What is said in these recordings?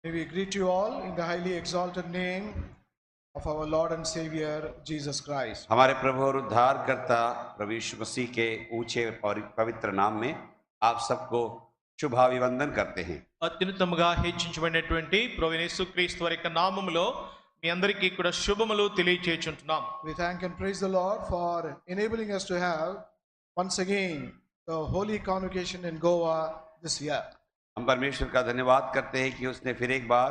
May we greet you all in the highly exalted name of our Lord and Savior Jesus Christ. हमारे प्रभु और उद्धारकर्ता प्रभु यीशु मसीह के ऊंचे और पवित्र नाम में आप सबको शुभाभिवंदन करते हैं। అత్యున్నతముగా హెచ్చించబడినటువంటి ప్రభువైన యేసుక్రీస్తు వారి యొక్క నామములో మీ అందరికీ కూడా శుభములు తెలియజేయుచుంటున్నాం. We thank and praise the Lord for enabling us to have once again the holy convocation in Goa this year. हम परमेश्वर का धन्यवाद करते हैं कि उसने फिर एक बार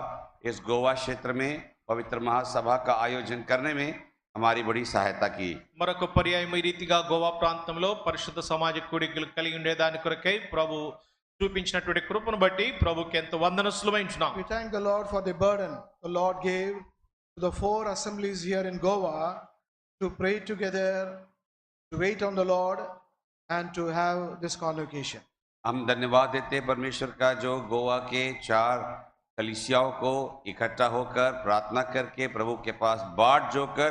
इस गोवा क्षेत्र में पवित्र महासभा का आयोजन करने में हमारी बड़ी सहायता की। మరొక పర్యాయం ఈ రీతిగా గోవా ప్రాంతంలో పరిశుద్ధ సమాజ కూడికలు కలిగి ఉండేదాని కొరకై ప్రభు చూపించినటువంటి కృపను బట్టి ప్రభుకి ఎంత వందనస్తులమైంచున్నాం. We thank the Lord for the burden the Lord gave to the 4 assemblies here in Goa to pray together, to wait on the Lord and to have this convocation. हम धन्यवाद देते हैं परमेश्वर का जो गोवा के 4 कलीसियाओं को इकट्ठा होकर प्रार्थना करके प्रभु के पास बाट जोकर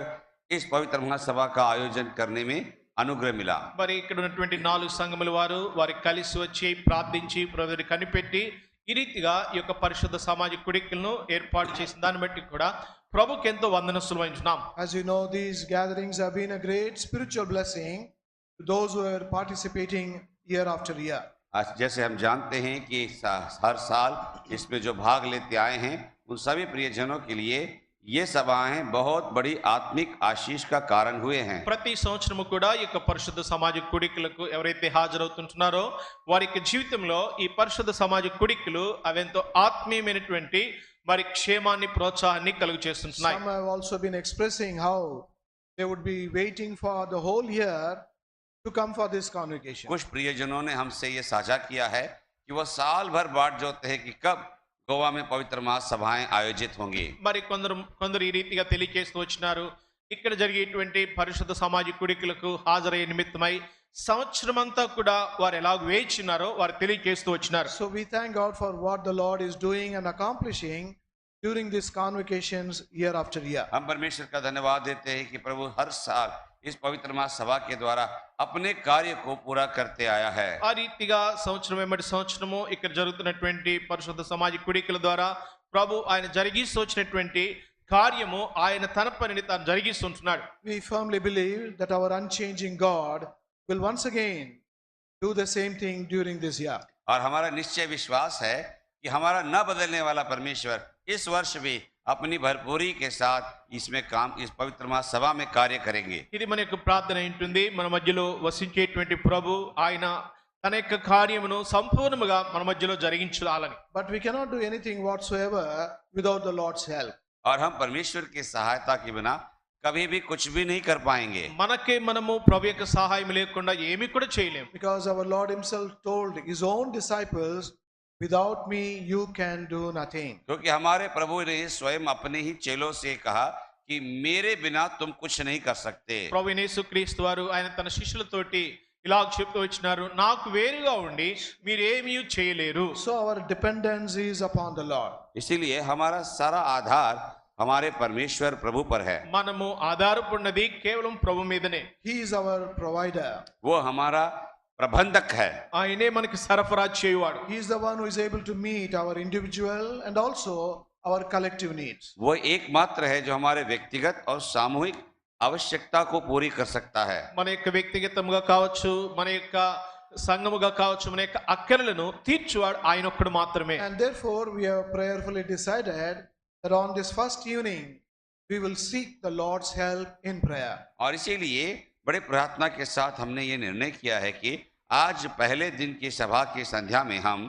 इस पवित्र महासभा का आयोजन करने में अनुग्रह मिला। మరి ఇక్కడ ఉన్నటువంటి 4 సంఘముల వారు వారి కలిసి వచ్చి ప్రార్థించి ప్రభువుని కనిపెట్టి ఈ రీతిగా ఈ యొక్క పరిశుద్ధ సమాజ కూడికలను ఏర్పాటు చేసిన దాన్ని బట్టి కూడా ప్రభుకి ఎంతో వందనస్తులమైంచున్నాం. As you know, these gatherings have been a great spiritual blessing to those who are participating year after year. आज जैसे हम जानते हैं कि हर साल इसमें जो भाग लेते आए हैं उन सभी प्रियजनों के लिए ये सभाएं बहुत बड़ी आत्मिक आशीष का कारण हुए हैं। ప్రతి సంవత్సరము కూడా ఈ యొక్క పరిశుద్ధ సమాజ కూడికలకు ఎవరైతే హాజరవుతుంటున్నారో వారి యొక్క జీవితంలో ఈ పరిశుద్ధ సమాజ కూడికలు అవెంతో ఆత్మీయమైనటువంటి మరి క్షేమాన్ని ప్రోత్సాహాన్ని కలుగు చేస్తుంటున్నాయి. Some have also been expressing how they would be waiting for the whole year to come for this convocation. कुछ प्रियजनों ने हमसे ये साझा किया है कि वो साल भर बाट जोते हैं कि कब गोवा में पवित्र महासभाएं आयोजित होंगी। మరి కొందరు ఈ రీతిగా తెలియజేస్తూ వచ్చినారు ఇక్కడ జరిగేటువంటి పరిశుద్ధ సమాజ కూడికలకు హాజరయ్యే నిమిత్తమై సంవత్సరమంతా కూడా వారు ఎలా వేచినారో వారు తెలియజేస్తూ వచ్చినారు. So we thank God for what the Lord is doing and accomplishing during these convocations year after year. हम परमेश्वर का धन्यवाद देते हैं कि प्रभु हर साल इस पवित्र महासभा के द्वारा अपने कार्य को पूरा करते आया है। ఆ రీతిగా సంవత్సరం వెంబడి సంవత్సరము ఇక్కడ జరుగుతున్నటువంటి పరిశుద్ధ సమాజ కూడికల ద్వారా ప్రభు ఆయన జరిగిస్తూచినటువంటి కార్యము ఆయన తన పనిని తాను జరిగిస్తుంటున్నాడు. We firmly believe that our unchanging God will once again do the same thing during this year. और हमारा निश्चय विश्वास है कि हमारा न बदलने वाला परमेश्वर इस वर्ष भी अपनी भरपूरी के साथ इसमें काम इस पवित्र महासभा में कार्य करेंगे। ఇది మన యొక్క ప్రార్థన ఏంటుంది మన మధ్యలో వసించేటువంటి ప్రభు ఆయన తన యొక్క కార్యమును సంపూర్ణముగా మన మధ్యలో జరిగించాలని. But we cannot do anything whatsoever without the Lord's help. और हम परमेश्वर की सहायता के बिना कभी भी कुछ भी नहीं कर पाएंगे। మనకే మనము ప్రభు యొక్క సహాయం లేకుండా ఏమీ కూడా చేయలేము. Because our Lord himself told his own disciples, without me you can do nothing. क्योंकि हमारे प्रभु ने स्वयं अपने ही चेलों से कहा कि मेरे बिना तुम कुछ नहीं कर सकते। ప్రభువైన యేసుక్రీస్తు వారు ఆయన తన శిష్యులతోటి ఇలా చెప్తూ వచ్చినారు నాకు వేరుగా ఉండి మీరేమీ చేయలేరు. So our dependence is upon the Lord. इसीलिए हमारा सारा आधार हमारे परमेश्वर प्रभु पर है। మనము ఆధారపడినది కేవలం ప్రభు మీదనే. He is our provider. वो हमारा प्रबंधक है। ఆయనే మనకి సరఫరా చేయువాడు. He is the one who is able to meet our individual and also our collective needs. वो एकमात्र है जो हमारे व्यक्तिगत और सामूहिक आवश्यकता को पूरी कर सकता है। మన యొక్క వ్యక్తిగతంగా కావచ్చు మన యొక్క సంఘముగా కావచ్చు మన యొక్క అక్కరలను తీర్చువాడు ఆయన ఒక్కడు మాత్రమే. And therefore we have prayerfully decided that on this first evening we will seek the Lord's help in prayer. और इसीलिए बड़े प्रार्थना के साथ हमने ये निर्णय किया है कि आज पहले दिन की सभा की संध्या में हम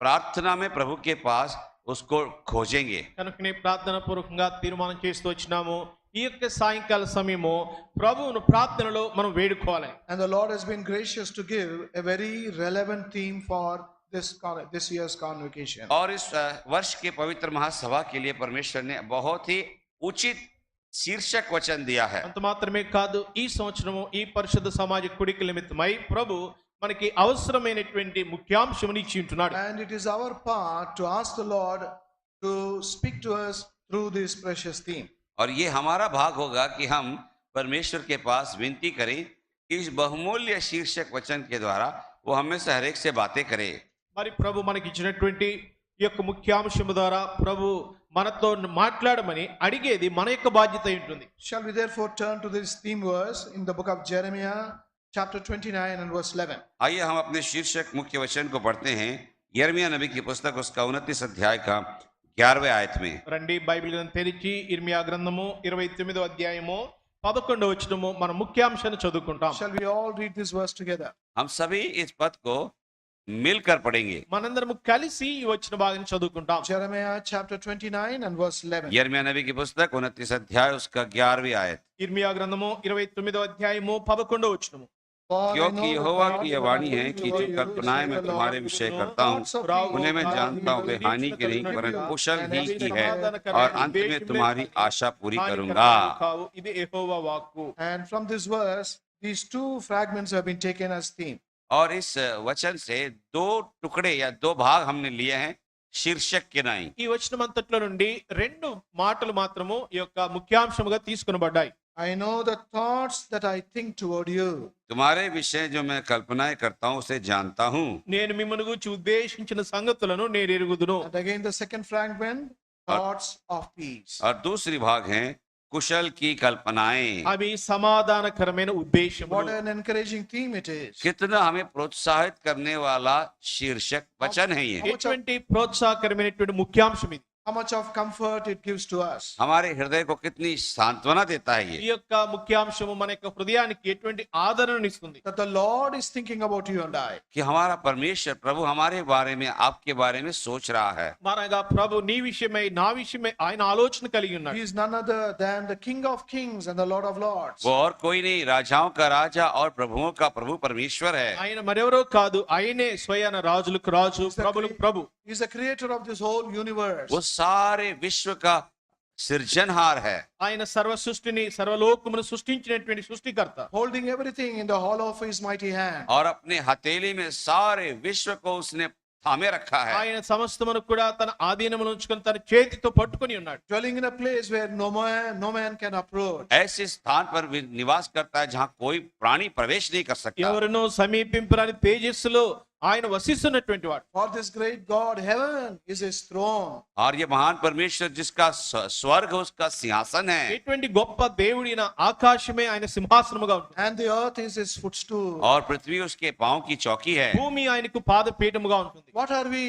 प्रार्थना में प्रभु के पास उसको खोजेंगे। కనుకనే ప్రార్థన పూర్వకంగా తీర్మానం చేస్తూ వచ్చినాము ఈ యొక్క సాయంకాల సమయము ప్రభువును ప్రార్థనలో మనం వేడుకోవాలి. And the Lord has been gracious to give a very relevant theme for this year's convocation. और इस वर्ष के पवित्र महासभा के लिए परमेश्वर ने बहुत ही उचित शीर्षक वचन दिया है। అంత మాత్రమే కాదు ఈ సంవత్సరము ఈ పరిశుద్ధ సమాజ కూడికల నిమిత్తమై ప్రభు మనకి అవసరమైనటువంటి ముఖ్యాంశముని ఇచ్చి ఉంటున్నాడు. And it is our part to ask the Lord to speak to us through this precious theme. और ये हमारा भाग होगा कि हम परमेश्वर के पास विनती करें कि इस बहुमूल्य शीर्षक वचन के द्वारा वो हमें से हर एक से बातें करे। మరి ప్రభు మనకి ఇచ్చినటువంటి ఈ యొక్క ముఖ్యాంశము ద్వారా ప్రభు మనతో మాట్లాడమని అడిగేది మన యొక్క బాధ్యత అయి ఉంటుంది. Shall we therefore turn to this theme verse in the book of Jeremiah, chapter 29 and verse 11? आइए हम अपने शीर्षक मुख्य वचन को पढ़ते हैं। यिर्मयाह नबी की पुस्तक उसका 29 अध्याय का 11वें आयत में। రండి బైబిల్ గ్రంథం తెరిచి ఇర్మియా గ్రంథము 29వ అధ్యాయము 11వ వచనము మన ముఖ్యాంశాన్ని చదువుకుంటాం. Shall we all read this verse together? हम सभी इस पद को मिलकर पढ़ेंगे। మనందరం కలిసి ఈ వచ్చిన భాగం చదువుకుంటాం. Jeremiah chapter 29 and verse 11. यिर्मयाह नबी की पुस्तक 29 अध्याय उसका 11वीं आयत। ఇర్మియా గ్రంథము 29వ అధ్యాయము 11వ వచనము. For I क्योंकि know the यहोवा thoughts की यह that I वाणी है think कि जो toward you, कल्पनाएं says मैं the तुम्हारे Lord, विषय no करता हूँ thoughts of evil, उन्हें मैं but जानता हूँ वे evil, हानि की नहीं to परंतु give you कुशल an ही की है expected और अंत में तुम्हारी आशा पूरी करूंगा। కావు, ఇది యెహోవా వాక్కు. And from this verse, these two fragments have been taken as theme. और इस वचन से दो टुकड़े या दो भाग हमने लिए हैं शीर्षक के नाई। ఈ వచనం అంతట్లో నుండి రెండు మాటలు మాత్రము ఈ యొక్క ముఖ్యాంశముగా తీసుకొనబడ్డాయి. I know the thoughts that I think toward you. तुम्हारे विषय जो मैं कल्पनाएं करता हूँ उसे जानता हूँ। నేను మిమ్మల్ని గూర్చి ఉద్దేశించిన సంగతులను నేను ఎరుగుదును. And again the second fragment, thoughts of peace. और दूसरी भाग है कुशल की कल्पनाएं। అవి సమాధానకరమైన What ఉద్దేశములు. an encouraging theme it is. कितना हमें प्रोत्साहित करने वाला शीर्षक वचन है ये। ఎటువంటి ప్రోత్సాహకరమైనటువంటి ముఖ్యాంశం ఇది. How much of comfort it gives to us. हमारे हृदय को कितनी सांत्वना देता है ఈ ये। యొక్క ముఖ్యాంశము మన యొక్క హృదయానికి ఎటువంటి ఆదరణను ఇస్తుంది. That the Lord is thinking about you and I. कि हमारा परमेश्वर प्रभु हमारे बारे में आपके बारे में सोच रहा है। మనగా ప్రభు నీ విషయమై నా విషయమై ఆయన ఆలోచన కలిగి ఉన్నాడు. He is none other than the King of Kings and the Lord of Lords. वो और कोई नहीं, राजाओं का राजा और प्रभुओं का प्रभु परमेश्वर है। ఆయన మరెవరో కాదు, ఆయనే స్వయాన రాజులకు రాజు ప్రభులకు ప్రభు. He is the creator of this whole universe. वो सारे विश्व का सृजनहार है। ఆయన సర్వ సృష్టిని సర్వలోకమును సృష్టించినటువంటి సృష్టికర్త. Holding everything in the hollow of his mighty hand. और अपने हथेली में सारे विश्व को उसने थामे रखा है। ఆయన సమస్తమును కూడా తన ఆధీనములో ఉంచుకొని తన చేతితో పట్టుకొని ఉన్నాడు. Dwelling in a place where no man can approach. ऐसे स्थान पर निवास करता है जहाँ कोई प्राणी प्रवेश नहीं कर सकता। ఎవరినో సమీపింపరాని తేజస్సులో ఆయన వసిస్తున్నటువంటి వాడు. For this great God, heaven is his throne. और ये महान परमेश्वर जिसका स्वर्ग उसका सिंहासन है ఎటువంటి గొప్ప దేవుడిన ఆకాశమే ఆయన సింహాసనముగా ఉంటుంది. And the earth is his footstool. और पृथ्वी उसके पांव की चौकी है। భూమి ఆయనకు పాదపీఠముగా ఉంటుంది. What are we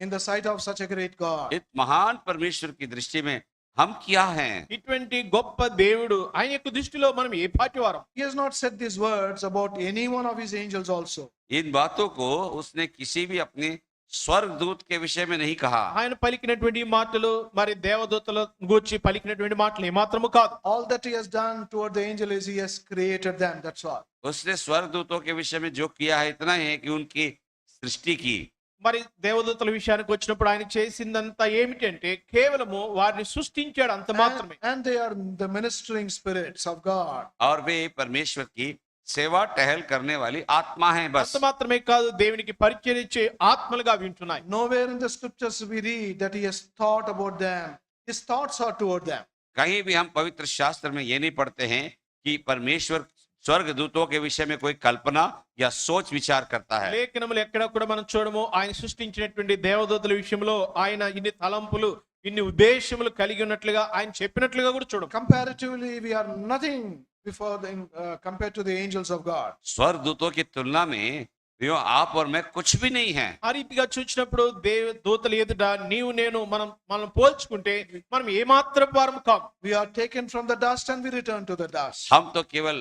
in the sight of such a great God? इस महान परमेश्वर की दृष्टि में हम क्या हैं? ఇటువంటి గొప్ప దేవుడు ఆయన యొక్క దృష్టిలో మనం ఏ పాటి వారం? He has not said these words about any one of his angels also. इन बातों को उसने किसी भी अपने स्वर्गदूत के विषय में नहीं कहा। ఆయన పలికినటువంటి మాటలు మరి దేవదూతల గూర్చి పలికినటువంటి మాటలు ఏమాత్రము కాదు. All that he has done toward the angel is he has created them. That's all. उसने स्वर्गदूतों के विषय में जो किया है इतना ही है कि उनकी सृष्टि की। మరి దేవదూతల విషయానికి వచ్చినప్పుడు ఆయన చేసిందంతా ఏమిటంటే కేవలము వారిని సృష్టించాడు అంత మాత్రమే. And they are the ministering spirits of God. और वे परमेश्वर की सेवा टहल करने वाली आत्मा है बस। అంత మాత్రమే కాదు, దేవునికి పరిచయించే ఆత్మలుగా వింటున్నాయి. Nowhere in the scriptures we read that he has thought about them. His thoughts are toward them. कहीं भी हम पवित्र शास्त्र में ये नहीं पढ़ते हैं कि परमेश्वर स्वर्गदूतों के विषय में कोई कल्पना या सोच विचार करता है। లేఖనములు ఎక్కడ కూడా మనం చూడము ఆయన సృష్టించినటువంటి దేవదూతల విషయంలో ఆయన ఇన్ని తలంపులు ఇన్ని ఉద్దేశములు కలిగి ఉన్నట్లుగా ఆయన చెప్పినట్లుగా కూడా చూడము. Comparatively, we are nothing compared to the angels of God. स्वर्गदूतों की तुलना में यो आप और मैं कुछ भी नहीं है। ఆ రీతిగా చూసినప్పుడు దేవదూతల ఎదుట నీవు నేను మనం పోల్చుకుంటే మనం ఏమాత్రం వారం కాము. We are taken from the dust and we return to the dust. हम तो केवल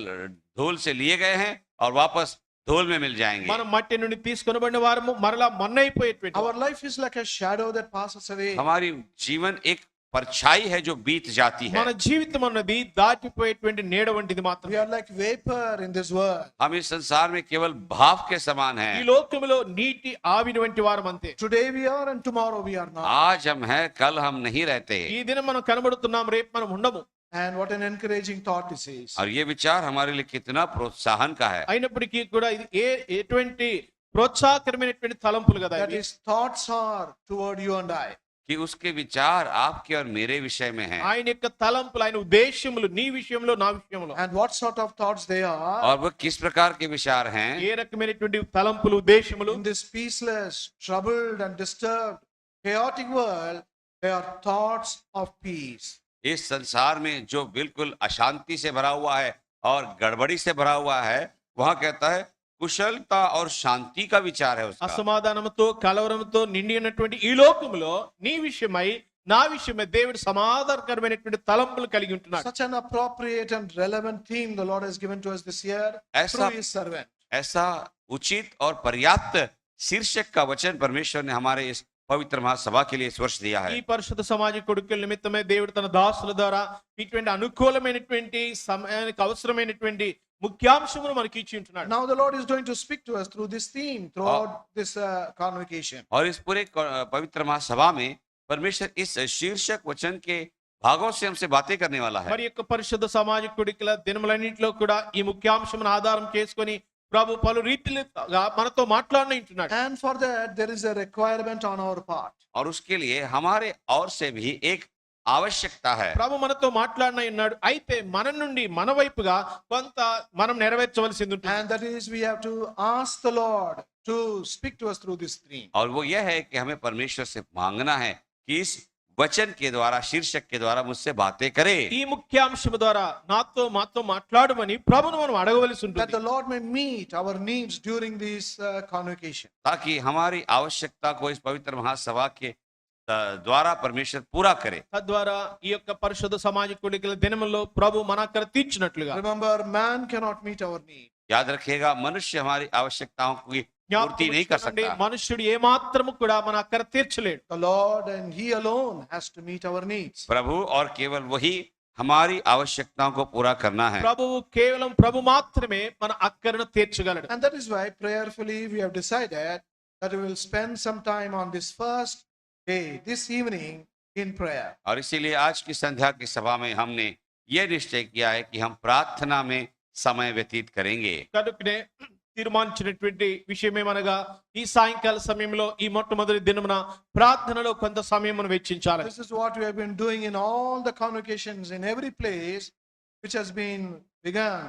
धूल से लिए गए हैं और वापस धूल में मिल जाएंगे। మనం మట్టి నుండి తీసుకొనబడిన వారము మరలా మన్నైపోయేటువంటి. Our life is like a shadow that passes away. हमारी जीवन एक परछाई है जो बीत जाती है। మన జీవితం అన్నది దాటిపోయేటువంటి నీడ వంటిది We మాత్రమే. are like vapor in this world. हम इस संसार में केवल भाव के समान ఈ हैं। లోకములో నీటి ఆవిరి వంటి వారం అంతే. Today we are and tomorrow we are not. आज हम हैं, कल हम नहीं रहते। ఈ దినం మనం కనబడుతున్నాం, రేపు మనం ఉండము. And what an encouraging thought this is. और ये विचार हमारे लिए कितना प्रोत्साहन का है। అయినప్పటికీ కూడా ఇది ఎటువంటి ప్రోత్సాహకరమైనటువంటి తలంపులు కదా That ఇవి. his thoughts are toward you and I. कि उसके विचार आपके और मेरे विषय में हैं। ఆయన యొక్క తలంపులు ఆయన ఉద్దేశములు నీ విషయంలో నా విషయంలో And what sort of thoughts they are. और वो किस प्रकार के विचार हैं। ఏ రకమైనటువంటి తలంపులు ఉద్దేశములు In this peaceless, troubled and disturbed chaotic world, there are thoughts of peace. इस संसार में जो बिल्कुल अशांति से भरा हुआ है और गड़बड़ी से भरा हुआ है, वहां कहता है कुशलता और शांति का विचार है उसका। అసమాధానంతో కలవరంతో నిండి ఉన్నటువంటి ఈ లోకములో నీ విషయమై నా విషయమై దేవుడు సమాధానకరమైనటువంటి తలంపులు కలిగి ఉంటున్నాడు. Such an appropriate and relevant theme the Lord has given to us this year through His servant. ऐसा उचित और पर्याप्त शीर्षक का वचन परमेश्वर ने हमारे इस पवित्र महासभा के लिए इस वर्ष दिया ఈ है। పరిశుద్ధ సమాజ కొడుకుల నిమిత్తమే దేవుడు తన దాసుల ద్వారా ఇటువంటి అనుకూలమైనటువంటి సమయానికి అవసరమైనటువంటి ముఖ్యాంశమును మనకి ఇచ్చి ఉంటున్నాడు. Now the Lord is going to speak to us through this theme throughout this convocation. और इस पूरे पवित्र महासभा में परमेश्वर इस शीर्षक वचन के भागों से हमसे बातें करने वाला है। మరి యొక్క పరిశుద్ధ సమాజ కొడుకుల దినములన్నింటిలో కూడా ఈ ముఖ్యాంశమును ఆధారం చేసుకొని ప్రభు పలు రీతిలుగా మనతో మాట్లాడుతున్నాడు. And for that there is a requirement on our part. और उसके लिए हमारे और से भी एक आवश्यकता है। ప్రభు మనతో మాట్లాడున్నాడు. అయితే మన నుండి మన వైపుగా కొంత మనం నెరవేర్చవలసింది ఉంటుంది. And that is we have to ask the Lord to speak to us through this theme. और वो यह है कि हमें परमेश्वर से मांगना है कि इस वचन के द्वारा, शीर्षक के द्वारा मुझसे बातें करे। ఈ ముఖ్యాంశము ద్వారా మాతో మాట్లాడమని ప్రభువును మనం అడగవలసి That ఉంటుంది. the Lord may meet our needs during this convocation. ताकि हमारी आवश्यकता को इस पवित्र महासभा के द्वारा परमेश्वर पूरा करे। తద్వారా ఈ యొక్క పరిశుద్ధ సమాజ కొడుకుల దినములో ప్రభు మన అక్కడ తీర్చినట్లుగా. Remember, man cannot meet our need. याद रखिएगा, मनुष्य हमारी आवश्यकताओं की पूर्ति नहीं कर జ్ఞాపకం सकता। మనుష్యుడు ఏ మాత్రము కూడా మన అక్కడ తీర్చలేడు. The Lord and He alone has to meet our needs. प्रभु और केवल वही हमारी आवश्यकताओं को पूरा करना है। ప్రభువు కేవలం ప్రభు మాత్రమే మన అక్కరను తీర్చగలడు. And that is why prayerfully we have decided that we will spend some time on this first day, this evening, in prayer. और इसीलिए आज की संध्या की सभा में हमने ये निश्चय किया है कि हम प्रार्थना में समय व्यतीत करेंगे। కనుకనే తీర్మానించినటువంటి విషయం ఏమనగా ఈ సాయంకాల సమయంలో ఈ మొట్టమొదటి దినమున ప్రార్థనలో కొంత సమయం మనం వెచ్చించాలి. This is what we have been doing in all the convocations in every place which has been begun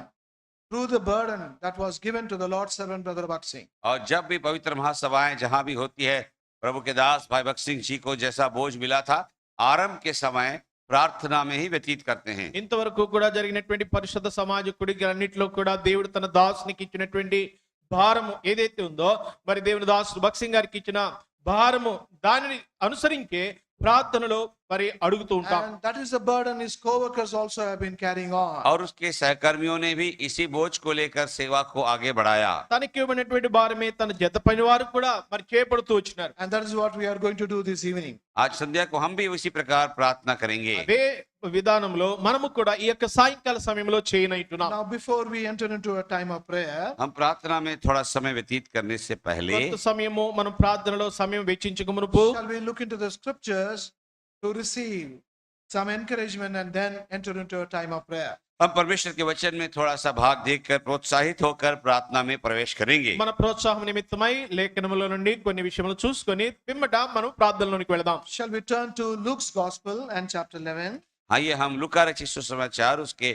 through the burden that was given to the Lord's servant Brother Bhakt Singh. और जब भी पवित्र महासभाएं जहां भी होती है, प्रभु के दास भाई भक्त सिंह जी को जैसा बोझ मिला था, आरंभ के समय प्रार्थना में ही व्यतीत करते हैं। ఇంతవరకు కూడా జరిగినటువంటి పరిశుద్ధ సమాజ కుడికలన్నిటిలో కూడా దేవుడు తన దాసునికి ఇచ్చినటువంటి భారము ఏదైతే ఉందో, మరి దేవుని దాసుడు భక్త్ సింగ్ గారికి ఇచ్చిన భారము దానిని అనుసరించే ప్రార్థనలో మరి అడుగుతూ ఉంటాం. And that is the burden his co-workers also have been carrying on. और उसके सहकर्मियों ने भी इसी बोझ को लेकर सेवा को आगे बढ़ाया। తనకి ఇవ్వబడినటువంటి భారమే తన జత పని వారు కూడా మరి చేపడుతూ వచ్చినారు. And that is what we are going to do this evening. आज संध्या को हम भी उसी प्रकार प्रार्थना करेंगे। అదే విధానంలో మనము కూడా ఈ యొక్క సాయంకాల సమయంలో చేయనైతున్నాం. Now before we enter into a time of prayer, हम प्रार्थना में थोड़ा समय व्यतीत करने से पहले కొంత సమయము మనం ప్రార్థనలో సమయం వెచ్చించక మునుపు shall we look into the scriptures to receive some encouragement and then enter into a time of prayer. हम परमेश्वर के वचन में थोड़ा सा भाग देखकर प्रोत्साहित होकर प्रार्थना में प्रवेश करेंगे। మన ప్రోత్సాహం నిమిత్తమై లేఖనముల నుండి కొన్ని విషయములు చూసుకొని పిమ్మట మనం ప్రార్థనలోనికి వెళదాం. Shall we turn to Luke's Gospel and chapter 11? आइए हम लूका रचित सुसमाचार उसके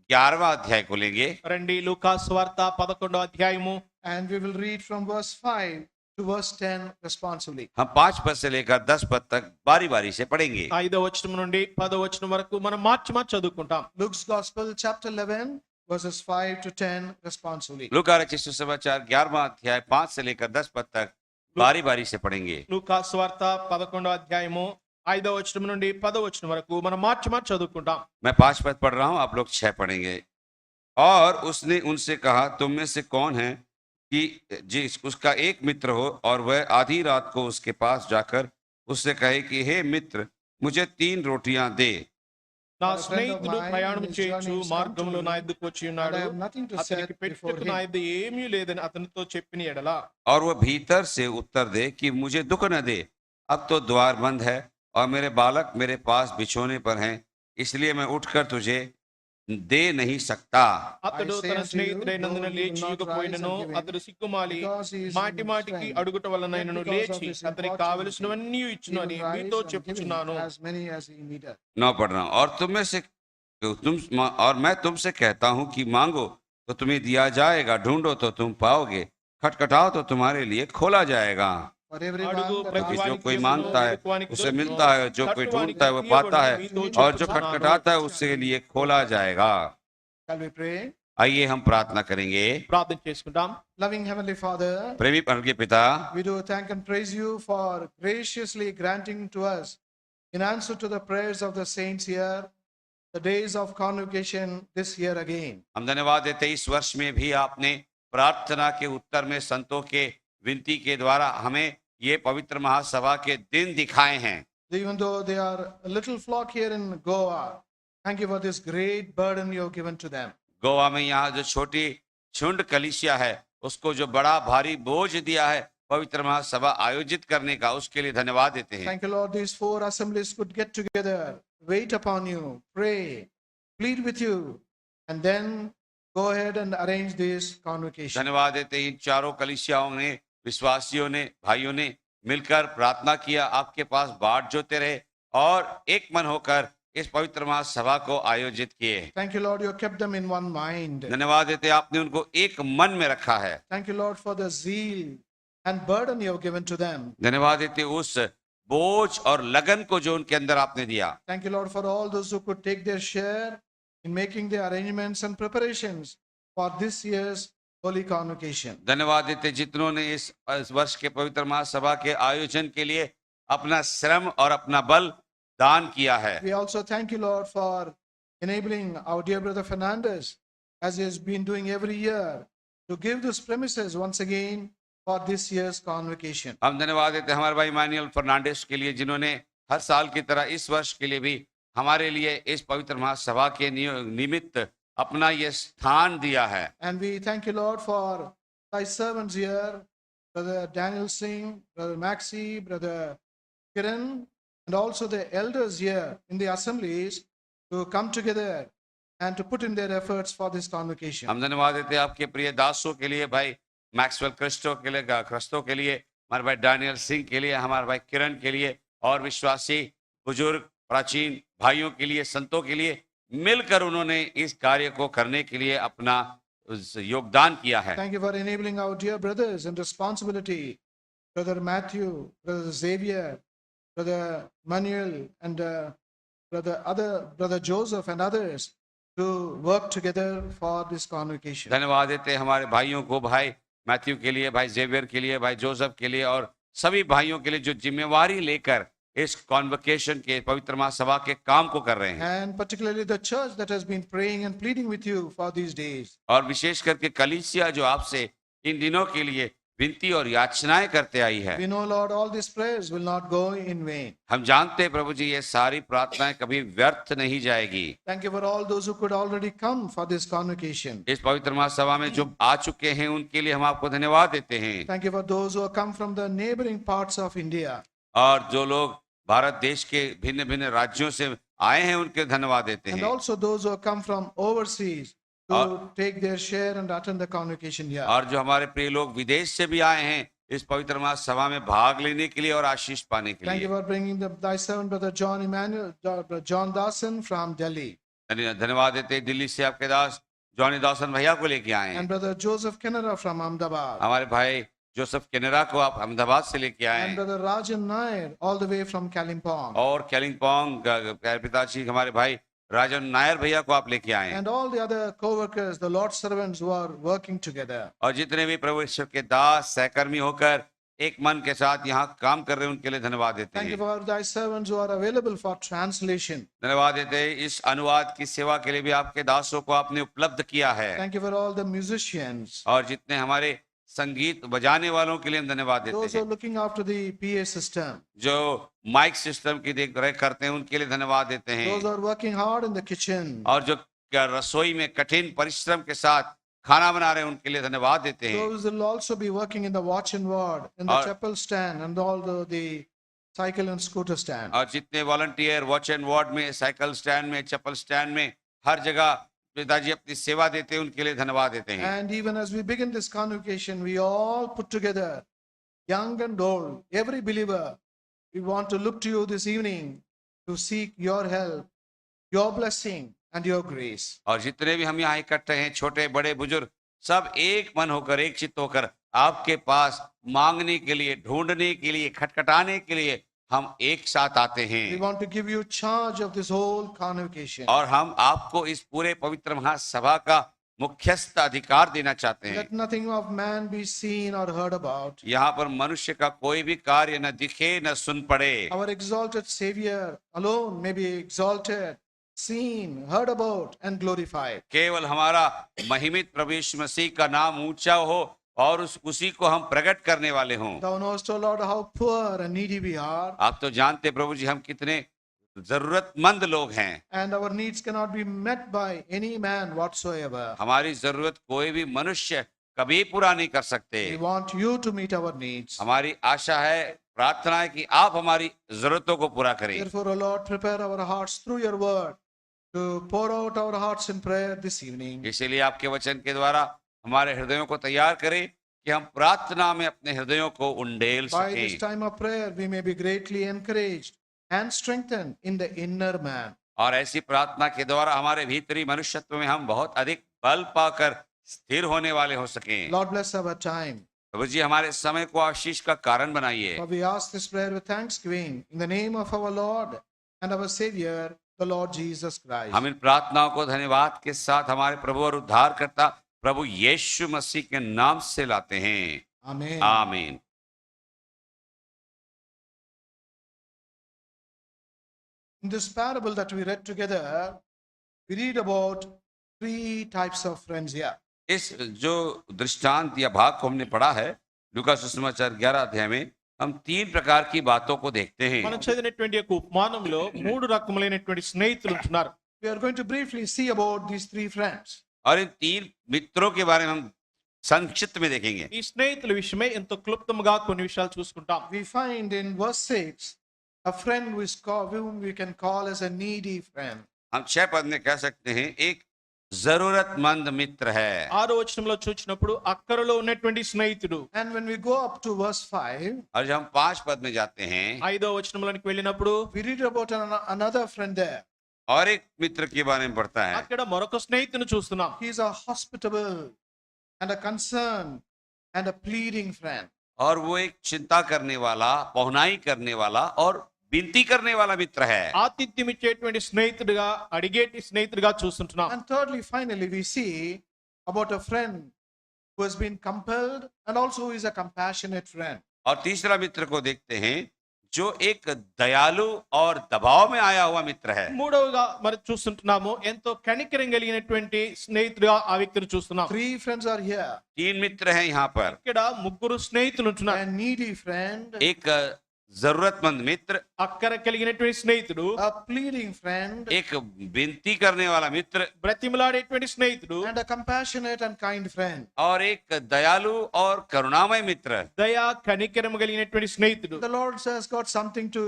11वां अध्याय को लेंगे। రండి లూకా సువార్త 11వ అధ్యాయము And we will read from verse 5 to verse 10 responsively. हम 5 पद से लेकर 10 पद तक बारी बारी से पढ़ेंगे। 5వ వచనం నుండి 10వ వచనం వరకు మనం మార్చి చదువుకుంటాం. Luke's Gospel chapter 11 verses 5 to 10 responsively. लूका रचित सुसमाचार 11वां अध्याय 5 से लेकर 10 पद तक बारी बारी से पढ़ेंगे। లూకా సువార్త 11వ అధ్యాయము 5వ వచనం నుండి 10వ వచనం వరకు మనం మార్చి చదువుకుంటాం. मैं 5 पद पढ़ रहा हूं, आप लोग 6 पढ़ेंगे। और उसने उनसे कहा, तुम में से कौन है कि जिस उसका एक मित्र हो और वह आधी रात को उसके पास जाकर उससे कहे कि हे मित्र, मुझे 3 रोटियां दे। నా A friend of స్నేహితుడు mine ప్రయాణం is చేయొచ్చు journeying మార్గంలో some నా to ఎద్దుకు వచ్చి And ఉన్నాడు, I have nothing to set అతనికి before పెట్టుటకు నా him. ఎద్దు ఏమీ లేదని అతనితో చెప్పిన ఎడల और वह भीतर से उत्तर दे कि मुझे दुख न दे, अब तो द्वार बंद है और मेरे बालक मेरे पास बिछोने पर हैं, इसलिए मैं उठकर तुझे दे नहीं सकता। అతడు I say తన unto you, స్నేహితుడైనందున though he లేచి will not ఇకపోయినను rise and give అతడు సిగ్గుమాలి Because he is మాటి in మాటికి strength, అడుగుట వలనైనను yet because of లేచి his అతనికి importunity, కావలసినవన్నీ he ఇచ్చును అని will rise మీతో and give him చెప్పుచున్నాను. as many as he needeth. 9 पढ़ रहा हूं। और मैं तुमसे कहता हूं कि मांगो तो तुम्हें दिया जाएगा, ढूंढो तो तुम पाओगे, खटखटाओ तो तुम्हारे लिए खोला जाएगा। for అడుగు everyone that ప్రతి क्योंकि asks, जो వానికి कोई ఇవ్వబడును, मांगता है వెతుకువానికి उसे దొరుకును, मिलता है, जो कोई తట్టువానికి ढूंढता है वो पाता है, తీయబడును, మీతో और जो చెప్పుచున్నాను. खटखटाता है उसके लिए खोला जाएगा। shall we pray? आइए हम प्रार्थना करेंगे। ప్రార్థన చేసుకుంటాం. Loving Heavenly Father, प्रेमी परम के पिता, we do thank and praise you for graciously granting to us, in answer to the prayers of the saints here, the days of convocation this year again. हम धन्यवाद देते हैं इस वर्ष में भी आपने प्रार्थना के उत्तर में संतों के विनती के द्वारा हमें ये पवित्र महासभा के दिन दिखाए हैं। Even though they are a little flock here in Goa, thank you for this great burden you have given to them. Goa में यहाँ जो छोटी झुंड कलीसिया है उसको जो बड़ा भारी बोझ दिया है पवित्र महासभा आयोजित करने का, उसके लिए धन्यवाद देते हैं। Thank you, Lord, these four assemblies could get together, wait upon you, pray, plead with you, and then go ahead and arrange this convocation. धन्यवाद देते हैं इन चारों कलीसियाओं ने, विश्वासियों ने, भाइयों ने मिलकर प्रार्थना किया, आपके पास बाट जोते रहे और एक मन होकर इस पवित्र महासभा को आयोजित किए। Thank you, Lord, you kept them in one mind. धन्यवाद देते हैं आपने उनको एक मन में रखा है। Thank you, Lord, for the zeal and burden you have given to them. धन्यवाद देते हैं उस बोझ और लगन को जो उनके अंदर आपने दिया। Thank you, Lord, for all those who could take their share in making the arrangements and preparations for this year's holy convocation. धन्यवाद देते हैं जितनों ने इस वर्ष के पवित्र महासभा के आयोजन के लिए अपना श्रम और अपना बल दान किया है। We also thank you, Lord, for enabling our dear brother Fernandez, as he has been doing every year, to give this premises once again for this year's convocation. हम धन्यवाद देते हैं हमारे भाई मैनुअल फर्नांडिस के लिए जिन्होंने हर साल की तरह इस वर्ष के लिए भी हमारे लिए इस पवित्र महासभा के निमित्त अपना ये स्थान दिया है। And we thank you, Lord, for thy servants here, brother Daniel Singh, brother Maxi, brother Kiran, and also the elders here in the assemblies to come together and to put in their efforts for this convocation. हम धन्यवाद देते हैं आपके प्रिय दासों के लिए, भाई मैक्सवेल क्रिस्टो के लिए, हमारे भाई डैनियल सिंह के लिए, हमारे भाई किरण के लिए और विश्वासी बुजुर्ग प्राचीन भाइयों के लिए, संतों के लिए मिलकर उन्होंने इस कार्य को करने के लिए अपना योगदान किया है। Thank you for enabling our dear brothers in responsibility, brother Matthew, brother Xavier, brother Manuel, and brother Joseph and others to work together for this convocation. धन्यवाद देते हैं हमारे भाइयों को, भाई मैथ्यू के लिए, भाई जेवियर के लिए, भाई जोसेफ के लिए और सभी भाइयों के लिए जो जिम्मेवारी लेकर इस कॉन्वोकेशन के पवित्र महासभा के काम को कर रहे हैं। And particularly the church that has been praying and pleading with you for these days. और विशेष करके कलीसिया जो आपसे इन दिनों के लिए विनती और याचनाएं करते आई है। We know, Lord, all these prayers will not go in vain. हम जानते हैं प्रभु जी ये सारी प्रार्थनाएं कभी व्यर्थ नहीं जाएगी। Thank you for all those who could already come for this convocation. इस पवित्र महासभा में जो आ चुके हैं उनके लिए हम आपको धन्यवाद देते हैं। Thank you for those who have come from the neighboring parts of India. और जो लोग भारत देश के भिन्न भिन्न राज्यों से आए हैं उनके धन्यवाद देते And हैं। also those who have come from overseas to take their share and attend the convocation here. और जो हमारे प्रिय लोग विदेश से भी आए हैं इस पवित्र महासभा में भाग लेने के लिए और आशीष पाने के Thank you लिए। for bringing thy servant brother John Dawson from Delhi धन्यवाद देते हैं दिल्ली से आपके दास जॉनी दॉसन भैया को लेके आए हैं। and brother Joseph Kenara from Ahmedabad हमारे भाई जोसेफ केनेरा को आप अहमदाबाद से लेके आए and हैं brother Rajan Nair all the way from Kalimpong और कैलिंगपोंग प्यारे पिताजी हमारे भाई राजन नायर भैया को आप लेके आए हैं and all the other co-workers, the Lord's servants who are working together. और जितने भी प्रभु ईश्वर के दास सहकर्मी होकर एक मन के साथ यहाँ काम कर रहे हैं उनके लिए धन्यवाद देते Thank you हैं। for thy servants who are available for translation. धन्यवाद देते हैं इस अनुवाद की सेवा के लिए भी आपके दासों को आपने उपलब्ध किया है Thank you for all the musicians, और जितने हमारे संगीत बजाने वालों के लिए हम धन्यवाद those देते who are हैं, looking after the PA system, जो माइक सिस्टम की देखरेख करते हैं उनके लिए धन्यवाद देते हैं those who are working hard in the kitchen, और जो रसोई में कठिन परिश्रम के साथ खाना बना रहे हैं उनके लिए धन्यवाद देते हैं those will also be working in the watch and ward, in the और- chapel stand, and all the cycle and scooter stand. और जितने वॉलंटियर वॉच एंड वार्ड में, साइकिल स्टैंड में, चप्पल स्टैंड में, हर जगह पिताजी अपनी सेवा देते हैं उनके लिए धन्यवाद देते हैं। And even as we begin this convocation, we all put together, young and old, every believer, we want to look to you this evening to seek your help, your blessing, and your grace. और जितने भी हम यहाँ इकट्ठे हैं, छोटे बड़े बुजुर्ग, सब एक मन होकर एक चित्त होकर आपके पास मांगने के लिए, ढूंढने के लिए, खटखटाने के लिए हम एक साथ आते We हैं want to give you charge of this whole convocation. और हम आपको इस पूरे पवित्र महासभा का मुख्यस्थ अधिकार देना चाहते हैं। Let nothing of man be seen or heard about. यहाँ पर मनुष्य का कोई भी कार्य न दिखे न सुन पड़े। Our exalted Savior alone may be exalted, seen, heard about, and glorified. केवल हमारा महिमित प्रभु यीशु मसीह का नाम ऊंचा हो और उसी को हम प्रकट करने वाले हों। Thou knowest, O Lord, how poor and needy we are, आप तो जानते प्रभु जी हम कितने जरूरतमंद लोग हैं। and our needs cannot be met by any man whatsoever. हमारी जरूरत कोई भी मनुष्य कभी पूरा नहीं कर सकते। We want you to meet our needs. हमारी आशा है, प्रार्थना है कि आप हमारी जरूरतों को पूरा करें। Therefore, O Lord, prepare our hearts through your word to pour out our hearts in prayer this evening. इसीलिए आपके वचन के द्वारा हमारे हृदयों को तैयार करें कि हम प्रार्थना में अपने हृदयों को उंडेल By this सकें time of prayer, we may be greatly encouraged and strengthened in the inner man. और ऐसी प्रार्थना के द्वारा हमारे भीतरी मनुष्यत्व में हम बहुत अधिक बल पाकर स्थिर होने वाले हो सकें। Lord, bless our time. प्रभु जी हमारे समय को आशीष का कारण बनाइए। For we ask this prayer with thanksgiving in the name of our Lord and our Savior, the Lord Jesus Christ. हम इन प्रार्थनाओं को धन्यवाद के साथ हमारे प्रभु और उद्धारकर्ता प्रभु यीशु मसीह के नाम से लाते हैं। Amen. आमीन। In this parable that we read together, we read about three types of friends here. इस जो दृष्टांत या भाग को हमने पढ़ा है लूका सुसमाचार 11 अध्याय में हम तीन प्रकार की बातों को देखते हैं। మనం చదివినటువంటి యొక్క ఉపమానంలో మూడు రకములైనటువంటి స్నేహితులు ఉంటున్నారు. We are going to briefly see about these three friends. और इन तीन मित्रों के बारे में हम संक्षिप्त में देखेंगे। ఈ స్నేహితుల విషయమై ఎంతో క్లుప్తంగా కొన్ని విషయాలు చూసుకుంటాం. We find in verse 6 a friend who is called, whom we can call as a needy friend. हम 6 पद में कह सकते हैं एक जरूरतमंद मित्र है। ఆరో వచనంలో చూసినప్పుడు అక్కరలో ఉన్నటువంటి స్నేహితుడు. And when we go up to verse 5, और जब हम 5 पद में जाते हैं ఐదో వచనంలోనికి వెళ్ళినప్పుడు we read about another friend there. और एक मित्र के बारे में पढ़ता है। అక్కడ మరొక స్నేహితుని చూస్తున్నాం. He is a hospitable and a concerned and a pleading friend. और वो एक चिंता करने वाला, पहुनाई करने वाला और विनती करने वाला मित्र है। ఆతిథ్యం ఇచ్చేటువంటి స్నేహితుడిగా, అడిగేటి స్నేహితుడిగా చూస్తుంటున్నాం. And thirdly, finally, we see about a friend who has been compelled and also who is a compassionate friend. और तीसरा मित्र को देखते हैं जो एक दयालु और दबाव में आया हुआ मित्र है। మూడవగా మరి చూస్తుంటున్నాము ఎంతో కనికరం కలిగినటువంటి స్నేహితుడిగా ఆ వ్యక్తిని చూస్తున్నాం. Three friends are here. 3 मित्र हैं यहाँ पर। ఇక్కడ ముగ్గురు స్నేహితులు ఉంటున్నారు. A needy friend, एक जरूरतमंद मित्र, అక్కర కలిగినటువంటి స్నేహితుడు, a pleading friend, एक विनती करने वाला मित्र బ్రతిమలాడేటువంటి స్నేహితుడు, and a compassionate and kind friend. और एक दयालु और करुणामय मित्र। దయా కనికరం కలిగినటువంటి స్నేహితుడు. The Lord has got something to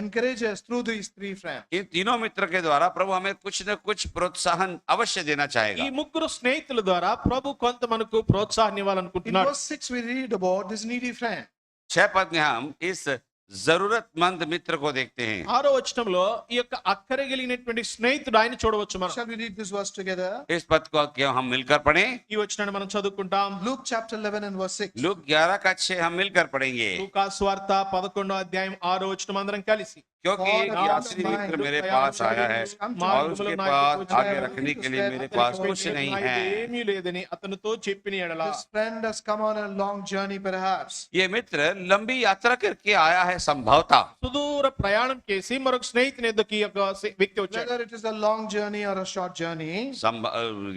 encourage us through these three friends. इन तीनों मित्र के द्वारा प्रभु हमें कुछ न कुछ प्रोत्साहन अवश्य देना ఈ चाहेगा। ముగ్గురు స్నేహితుల ద్వారా ప్రభు కొంత మనకు ప్రోత్సాహాన్ని In ఇవ్వాలనుకుంటున్నాడు. verse 6, we read about this needy friend. 6 पद में हम इस जरूरतमंद मित्र को देखते हैं। ఆరో వచనంలో ఈ యొక్క అక్కర కలిగినటువంటి స్నేహితుడు ఆయన చూడవచ్చు మనం. Shall we read this verse together? इस पद को क्या हम मिलकर पढ़ें? ఈ వచనాన్ని మనం చదువుకుంటాం. Luke chapter 11 and verse 6. Look 11 का 6 हम मिलकर पढ़ेंगे లూకా సువార్త 11వ అధ్యాయం 6వ వచనం అందరం కలిసి. क्योंकि एक यात्री मित्र मेरे पास आया है और उसके पास आगे रखने के लिए मेरे पास कुछ नहीं है। ఏమీ లేదని అతనితో చెప్పిన ఎడల This friend has come on a long journey perhaps. ये मित्र लंबी यात्रा करके आया है संभवतः। సుదూర ప్రయాణం చేసి మరొక స్నేహితుని ఎద్దకి ఒక వ్యక్తి వచ్చాడు. Whether it is a long journey or a short journey,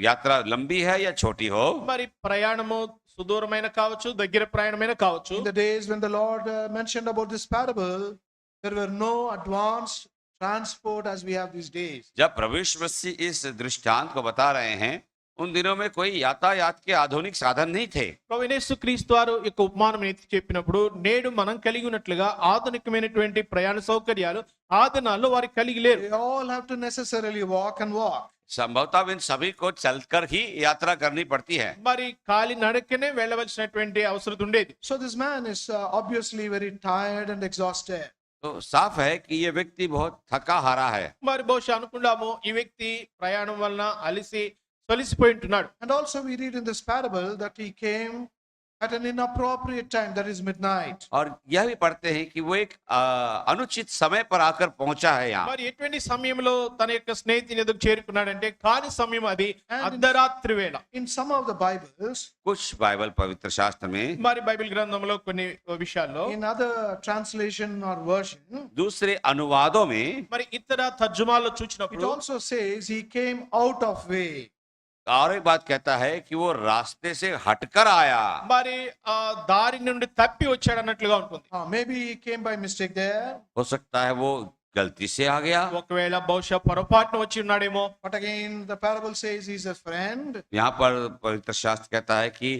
यात्रा लंबी है या छोटी हो, మరి ప్రయాణము సుదూరమైన కావచ్చు, దగ్గర ప్రయాణమైన కావచ్చు. in the days when the Lord mentioned about this parable, there were no advanced transport as we have these days. जब प्रभु यीशु मसीह इस दृष्टांत को बता रहे हैं उन दिनों में कोई यातायात के आधुनिक साधन नहीं थे। ప్రభువైన యేసుక్రీస్తు వారు యొక్క ఉపమానం ఎత్తి చెప్పినప్పుడు నేడు మనం కలిగి ఉన్నట్లుగా ఆధునికమైనటువంటి ప్రయాణ సౌకర్యాలు ఆ దినాల్లో వారికి కలిగి లేరు. They all have to necessarily walk and walk. संभवतः इन सभी को चलकर ही यात्रा करनी पड़ती है। మరి కాలి నడకనే వెళ్ళవలసినటువంటి అవసరం ఉండేది. So this man is obviously very tired and exhausted. तो साफ है कि ये व्यक्ति बहुत थका हारा है। మరి బహుశా అనుకున్నాము ఈ వ్యక్తి ప్రయాణం వలన అలిసి సొలిసిపోయి ఉంటున్నాడు. And also we read in this parable that he came at an inappropriate time, that is midnight. और यह भी पढ़ते हैं कि वो एक अनुचित समय पर आकर पहुंचा है यहाँ। మరి ఎటువంటి సమయంలో తన యొక్క స్నేహితుని ఎదుగు చేరుకున్నాడంటే కాని సమయం అది And in- అర్ధరాత్రి వేళ. In some of the Bibles, कुछ बाइबल पवित्र शास्त्र में, మరి బైబిల్ గ్రంథంలో కొన్ని విషయాల్లో, in other translation or version, दूसरे अनुवादों में మరి ఇతర తర్జుమాల్లో it చూసినప్పుడు also says he came out of way. और एक बात कहता है कि वो रास्ते से हटकर आया। మరి ఆ దారి నుండి తప్పి వచ్చాడు అన్నట్లుగా ఉంటుంది. Maybe he came by mistake there, हो सकता है वो गलती से आ गया। ఒకవేళ బహుశా పొరపాటున వచ్చి ఉన్నాడేమో. but again the parable says he's a friend. यहाँ पर पवित्र शास्त्र कहता है कि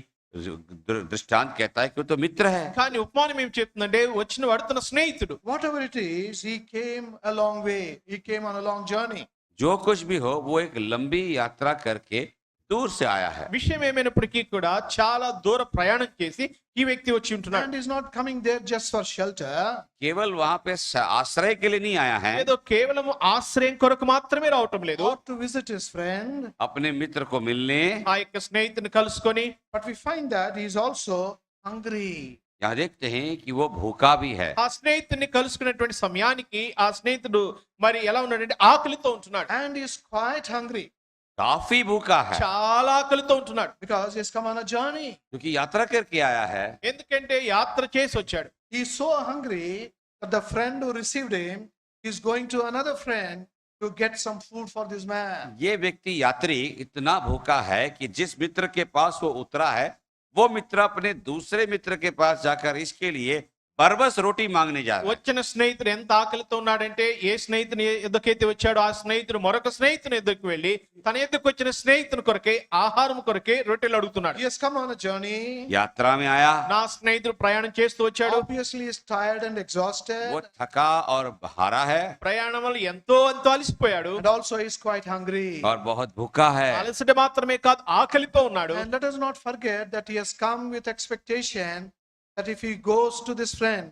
दृष्टांत कहता है कि वो तो मित्र है। కానీ ఉపమానం ఏం చెప్తుందంటే వచ్చిన వాడు తన స్నేహితుడు. Whatever it is, he came a long way. He came on a long journey. जो कुछ भी हो वो एक लंबी यात्रा करके दूर से आया है। విషయం ఏమైనప్పటికీ కూడా చాలా దూర ప్రయాణం చేసి ఈ వ్యక్తి వచ్చి ఉంటున్నాడు. And he's not coming there just for shelter. केवल वहां पे आश्रय के लिए नहीं आया है, ఏదో కేవలం ఆశ్రయం కొరకు మాత్రమే రావటం లేదు. Or to visit his friend. अपने मित्र को मिलने। ఆ యొక్క స్నేహితుని కలుసుకొని, But we find that he's also hungry. यहाँ देखते हैं कि वो भूखा भी है। ఆ స్నేహితుని కలుసుకునేటువంటి సమయానికి ఆ స్నేహితుడు మరి ఎలా ఉన్నాడంటే ఆకలితో ఉంటున్నాడు. And he's quite hungry काफी भूखा है చాలా ఆకలితో ఉంటున్నాడు. because he's come on a journey. क्योंकि यात्रा करके आया है। ఎందుకంటే యాత్ర చేసి వచ్చాడు. He's so hungry that the friend who received him is going to another friend to get some food for this man. ये व्यक्ति यात्री इतना भूखा है कि जिस मित्र के पास वो उतरा है वो मित्र अपने दूसरे मित्र के पास जाकर इसके लिए बरबस रोटी मांगने जा रहा है। వచ్చిన స్నేహితుడు ఎంత ఆకలితో ఉన్నాడంటే ఏ స్నేహితుని ఎదుకైతే వచ్చాడో ఆ స్నేహితుడు మరొక స్నేహితుని ఎదుకు వెళ్ళి తన ఎదుకు వచ్చిన స్నేహితుని కొరకే ఆహారం కొరకే రొట్టెలు అడుగుతున్నాడు. He has come on a journey. यात्रा में आया, నా స్నేహితుడు ప్రయాణం చేస్తూ వచ్చాడు. Obviously, he's tired and वो exhausted. थका और हारा है ప్రయాణం వల్ల ఎంతో అలసిపోయాడు. And also, he's quite hungry. और बहुत भूखा है। అలసట మాత్రమే కాదు ఆకలితో ఉన్నాడు. And let us not forget that he has come with expectation that if he goes to this friend,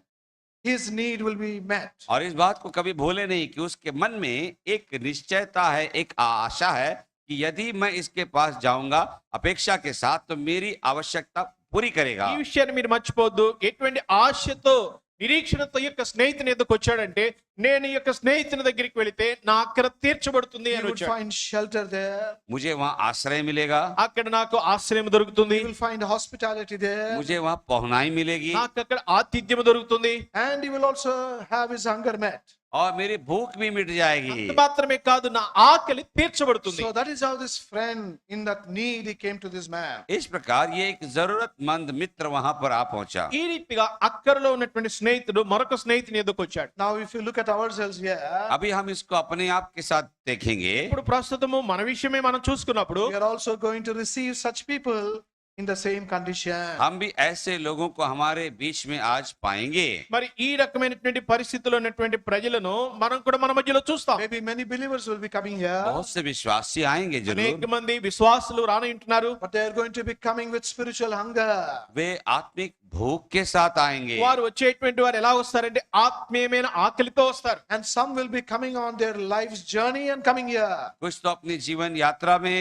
his need will be met. और इस बात को कभी भूले नहीं कि उसके मन में एक निश्चयता है, एक आशा है कि यदि मैं इसके पास जाऊंगा अपेक्षा के साथ तो मेरी आवश्यकता पूरी करेगा। ఈ విషయాన్ని మీరు మర్చిపోవద్దు. ఎటువంటి ఆశతో నిరీక్షణతో ఈ యొక్క స్నేహితుని ఎదుకు వచ్చాడంటే నేను ఈ యొక్క స్నేహితుని దగ్గరికి వెళితే నా అక్కర తీర్చబడుతుంది He అని will వచ్చాడు. find shelter there. मुझे वहां आश्रय मिलेगा, అక్కడ నాకు ఆశ్రయం దొరుకుతుంది, He will find hospitality there. मुझे वहां पहुनाई मिलेगी నాకు అక్కడ ఆతిథ్యం దొరుకుతుంది. And he will also have his hunger met. और मेरी भूख भी मिट जाएगी। అంత మాత్రమే కాదు నా ఆకలి తీర్చబడుతుంది. So that is how this friend in that need he came to this man. इस प्रकार ये एक जरूरतमंद मित्र वहां पर आ पहुंचा। ఈ రీతిగా అక్కరలో ఉన్నటువంటి స్నేహితుడు మరొక స్నేహితుని ఎదుకు వచ్చాడు. Now, if you look at ourselves here, अभी हम इसको अपने आप के साथ देखेंगे। ఇప్పుడు ప్రస్తుతము మన విషయమే మనం చూసుకున్నప్పుడు we are also going to receive such people in the same condition. हम भी ऐसे लोगों को हमारे बीच में आज पाएंगे। మరి ఈ రకమైనటువంటి పరిస్థితుల్లో ఉన్నటువంటి ప్రజలను మనం కూడా మన మధ్యలో చూస్తాం. Maybe many believers will be coming here, बहुत से विश्वासी आएंगे అనేక जरूर। మంది విశ్వాసులు రానుంటున్నారు. but they are going to be coming with spiritual hunger. वे आत्मिक भूख के साथ आएंगे। వారు వచ్చేటువంటి వారు ఎలా వస్తారంటే ఆత్మీయమైన ఆకలితో వస్తారు. And some will be coming on their life's journey and coming here. कुछ तो अपनी जीवन यात्रा में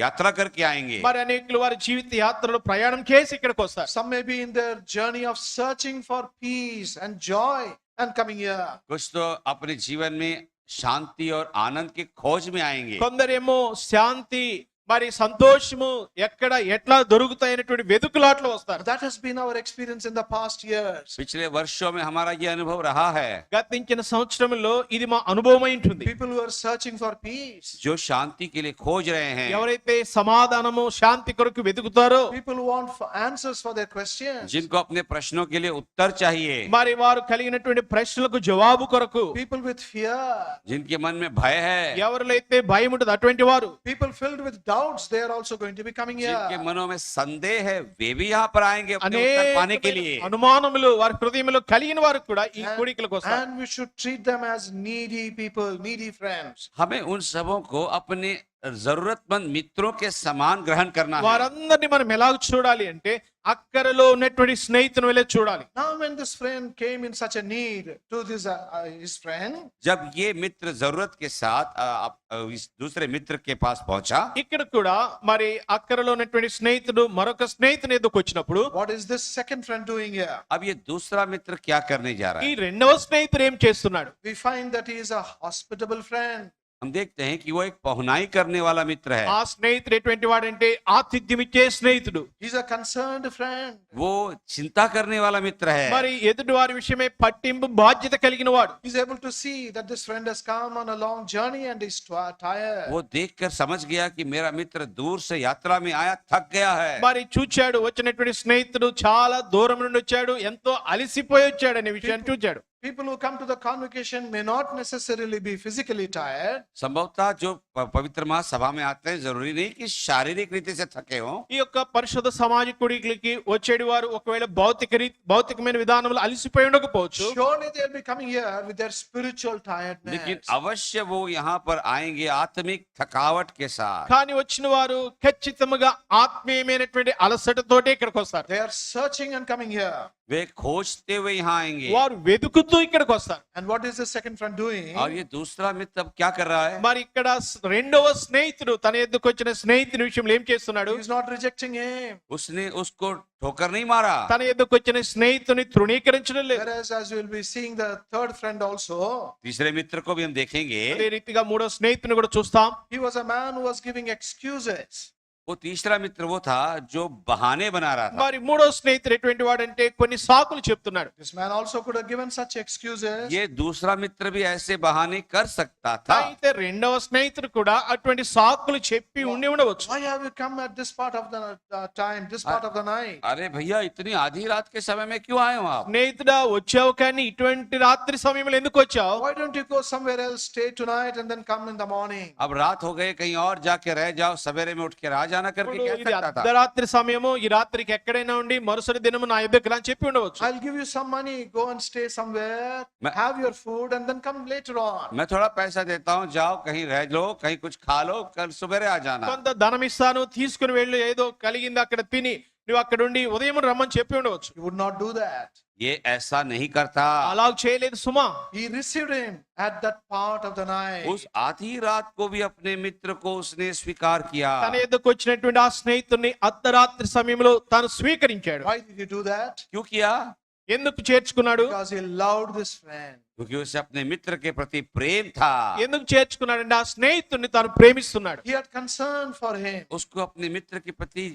यात्रा करके आएंगे। మరి అనేకులు వారి జీవిత యాత్రలో ప్రయాణం చేసి ఇక్కడికి వస్తారు. Some may be in their journey of searching for peace and joy and coming here. कुछ तो अपने जीवन में शांति और आनंद की खोज में आएंगे। కొందరేమో శాంతి మరి సంతోషము ఎక్కడ ఎట్లా దొరుకుతాయనేటువంటి వెతుకులాట్లో వస్తారు. That has been our experience in the past years. पिछले वर्षों में हमारा ये अनुभव रहा है। గతించిన సంవత్సరంలో ఇది మా అనుభవమై ఉంటుంది. People who are searching for peace, जो शांति के लिए खोज रहे हैं, ఎవరైతే సమాధానము శాంతి కొరకు వెతుకుతారో, people who want answers for their questions, जिनको अपने प्रश्नों के लिए उत्तर चाहिए, మరి వారు కలిగినటువంటి ప్రశ్నలకు జవాబు కొరకు, people with fear, जिनके मन में भय है, ఎవరిలైతే భయం ఉంటుంది అటువంటి వారు, people filled with doubts, they are also going to be coming जिनके here. मनों में संदेह है, वे भी यहाँ पर आएंगे अपने उत्तर पाने के लिए। అనుమానములు వారి హృదయంలో కలిగిన వారు కూడా ఈ కూడికలకు వస్తారు. And we should treat them as needy people, needy friends. हमें उन सबों को अपने जरूरतमंद मित्रों के समान ग्रहण करना है। వారందరినీ మనం ఎలా చూడాలి అంటే అక్కరలో ఉన్నటువంటి స్నేహితుని వలె చూడాలి. Now, when this friend came in such a need to his friend, जब ये मित्र जरूरत के साथ इस दूसरे मित्र के पास पहुंचा, ఇక్కడ కూడా మరి అక్కరలో ఉన్నటువంటి స్నేహితుడు మరొక స్నేహితుని ఎదుకు వచ్చినప్పుడు what is this second friend doing here? अब ये दूसरा मित्र क्या करने जा रहा ఈ है? రెండవ స్నేహితుడు ఏం చేస్తున్నాడు? We find that he is a hospitable friend. हम देखते हैं कि वो एक पहुनाई करने वाला मित्र है। ఆ స్నేహితుడు ఎటువంటి వాడంటే ఆతిథ్యం ఇచ్చే స్నేహితుడు. He's a concerned friend. वो चिंता करने वाला मित्र है। మరి ఎదుటి వారి విషయమే పట్టింపు బాధ్యత కలిగిన వాడు. He's able to see that this friend has come on a long journey and is tired. वो देखकर समझ गया कि मेरा मित्र दूर से यात्रा में आया, थक गया है। మరి చూచాడు వచ్చినటువంటి స్నేహితుడు చాలా దూరం నుండి వచ్చాడు, ఎంతో అలసిపోయి వచ్చాడు అనే విషయాన్ని చూచాడు. People who come to the convocation may not necessarily be physically tired. संभवतः जो पवित्र माह सभा में आते हैं जरूरी नहीं कि शारीरिक रीति से थके हों, ఈ యొక్క పరిశుద్ధ సమాజ కూడికలకి వచ్చేటి వారు ఒకవేళ భౌతికమైన విధానంలో అలసిపోయి ఉండకపోవచ్చు. Surely they'll be coming here with their spiritual tiredness. लेकिन अवश्य वो यहाँ पर आएंगे आत्मिक थकावट के साथ। కానీ వచ్చిన వారు ఖచ్చితంగా ఆత్మీయమైనటువంటి అలసటతోటే ఇక్కడికి వస్తారు. They are searching and coming here. वे खोजते हुए यहाँ आएंगे। వారు వెతుకుతూ ఇక్కడికి వస్తారు. And what is the second friend doing? और ये दूसरा मित्र अब क्या कर रहा है? మరి ఇక్కడ రెండవ స్నేహితుడు తన ఎద్దుకు వచ్చిన స్నేహితుని విషయంలో ఏం చేస్తున్నాడు? He's not rejecting him. उसने उसको ठोकर नहीं मारा। తన ఎద్దుకు వచ్చిన స్నేహితుని తృణీకరించడం లేదు. Whereas as we will be seeing the third friend also, तीसरे मित्र को भी हम देखेंगे। అదే రీతిగా మూడో స్నేహితుని కూడా చూస్తాం. he was a man who was giving excuses. वो तीसरा मित्र वो था जो बहाने बना रहा था। మరి మూడో స్నేహితుడు ఎటువంటి వాడంటే కొన్ని సాకులు చెప్తున్నాడు. This man also could have given such excuses. ये दूसरा मित्र भी ऐसे बहाने कर सकता था। అయితే రెండవ స్నేహితుడు కూడా అటువంటి సాకులు చెప్పి ఉండి ఉండవచ్చు. Why have you come at this part of the time, this part of the night? अरे भैया इतनी आधी रात के समय में क्यों आए हो आप? స్నేహితుడా వచ్చావు కానీ ఇటువంటి రాత్రి సమయంలో ఎందుకు వచ్చావు? Why don't you go somewhere else, stay tonight and then come in the morning? अब रात हो गए, कहीं और जाके रह जाओ, सवेरे में उठ के आ जाना करके ఇప్పుడు कह ఇది सकता था। అర్ధరాత్రి సమయము, ఈ రాత్రికి ఎక్కడైనా ఉండి మరుసటి దినము నా ఎద్దుకు రా అని చెప్పి ఉండవచ్చు. I'll give you some money, go and stay somewhere, have your food and then come later on. मैं थोड़ा पैसा देता हूँ, जाओ कहीं रह लो, कहीं कुछ खा लो, कल सुबह आ जाना। కొంత ధనం ఇస్తాను, తీసుకుని వెళ్ళు, ఏదో కలిగింది అక్కడ తిని నువ్వు అక్కడ ఉండి ఉదయం రమ్మని చెప్పి ఉండవచ్చు. You would not do that. ये ऐसा नहीं करता। అలా చేయలేదు సుమా. He received him at that part of the night. उस आधी रात को भी अपने मित्र को उसने स्वीकार किया। తన ఎద్దుకు వచ్చినటువంటి ఆ స్నేహితుడిని అర్ధరాత్రి సమయంలో తాను స్వీకరించాడు. Why did he do that? क्यों किया? ఎందుకు చేర్చుకున్నాడు? Because he loved this friend. क्योंकि उसे अपने मित्र के प्रति प्रेम था। ఎందుకు చేర్చుకున్నాడంటే ఆ స్నేహితుడిని తాను ప్రేమిస్తున్నాడు. He had concern for him. उसको अपने मित्र के प्रति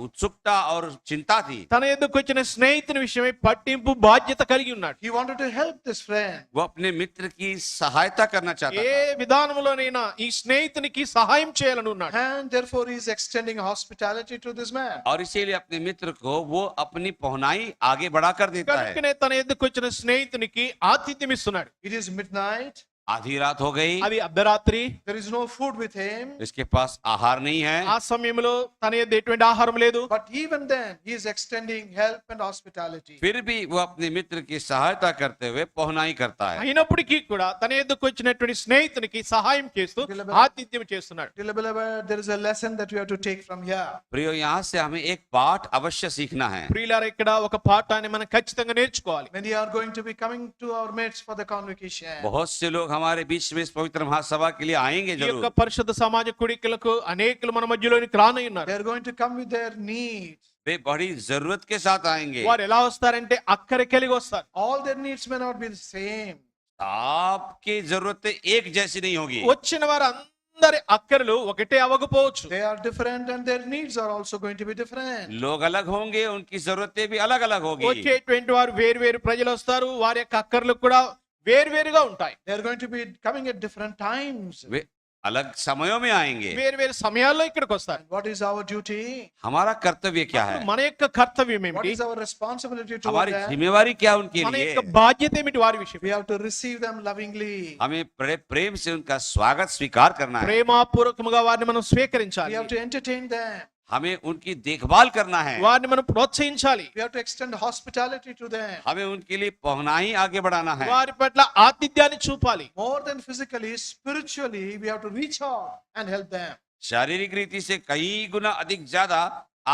उत्सुकता और चिंता थी। తన ఎద్దుకు వచ్చిన స్నేహితుని విషయమై పట్టింపు బాధ్యత కలిగి ఉన్నాడు. He wanted to help this friend. वो अपने मित्र की सहायता करना चाहता ఏ था। విధానంలోనైనా ఈ స్నేహితునికి సహాయం చేయాలని ఉన్నాడు. And therefore he is extending hospitality to this man. और इसीलिए अपने मित्र को वो अपनी पहुनाई आगे बढ़ाकर देता है। కనుకనే తన ఎద్దుకు వచ్చిన స్నేహితునికి ఆతిథ్యం ఇస్తున్నాడు. It is midnight. आधी रात हो गई, అది అర్ధరాత్రి. There is no food with him. इसके पास आहार नहीं है। ఆ సమయంలో తన ఎద్దు ఎటువంటి ఆహారం లేదు. But even then he is extending help and hospitality. फिर भी वो अपने मित्र की सहायता करते हुए पहुनाई करता है। అయినప్పటికీ కూడా తన ఎద్దుకు వచ్చినటువంటి స్నేహితునికి సహాయం చేస్తూ ఆతిథ్యం చేస్తున్నాడు. Dear beloved, there is a lesson that we have to take from here. प्रियो, यहाँ से हमें एक पाठ अवश्य सीखना है। ప్రియులారా, ఇక్కడ ఒక పాఠాన్ని మనం ఖచ్చితంగా నేర్చుకోవాలి. Many are going to be coming to our midst for the convocation. बहुत से लोग हमारे बीच में इस पवित्र महासभा के लिए आएंगे ఈ యొక్క जरूर। పరిశుద్ధ సమాజ కూడికలకు అనేకులు మన మధ్యలోనికి రానున్నారు. They are going to come with their needs. वे बड़ी जरूरत के साथ आएंगे। వారు ఎలా వస్తారంటే అక్కర కలిగి వస్తారు. All their needs may not be the same. आपकी जरूरतें एक जैसी नहीं होगी। వచ్చిన వారు అందరి అక్కరలు ఒకటే అవ్వకపోవచ్చు. They are different and their needs are also going to be different. लोग अलग होंगे, उनकी जरूरतें भी अलग अलग होगी। వచ్చేటువంటి వారు వేరు వేరు ప్రజలు వస్తారు, వారి యొక్క అక్కర్లు కూడా వేరువేరుగా ఉంటాయి. They are going to be coming at different times. वे अलग समयों में आएंगे। వేరు వేరు సమయాల్లో ఇక్కడికి వస్తారు. What is our duty? हमारा कर्तव्य क्या है? మన యొక్క కర్తవ్యం What ఏమిటి? is our responsibility toward हमारी them? जिम्मेवारी क्या उनके మన लिए? యొక్క బాధ్యత ఏమిటి వారి విషయం? We have to receive them lovingly. हमें बड़े प्रेम से उनका स्वागत स्वीकार करना है। ప్రేమపూర్వకముగా వారిని మనం We స్వీకరించాలి. have to entertain them. हमें उनकी देखभाल करना है, వారిని మనం ప్రోత్సహించాలి. We have to extend hospitality to them. हमें उनके लिए पहुनाई आगे बढ़ाना है. వారి పట్ల ఆతిథ్యాన్ని చూపాలి. More than physically, spiritually, we have to reach out and help them. शारीरिक रीति से कई गुना अधिक ज्यादा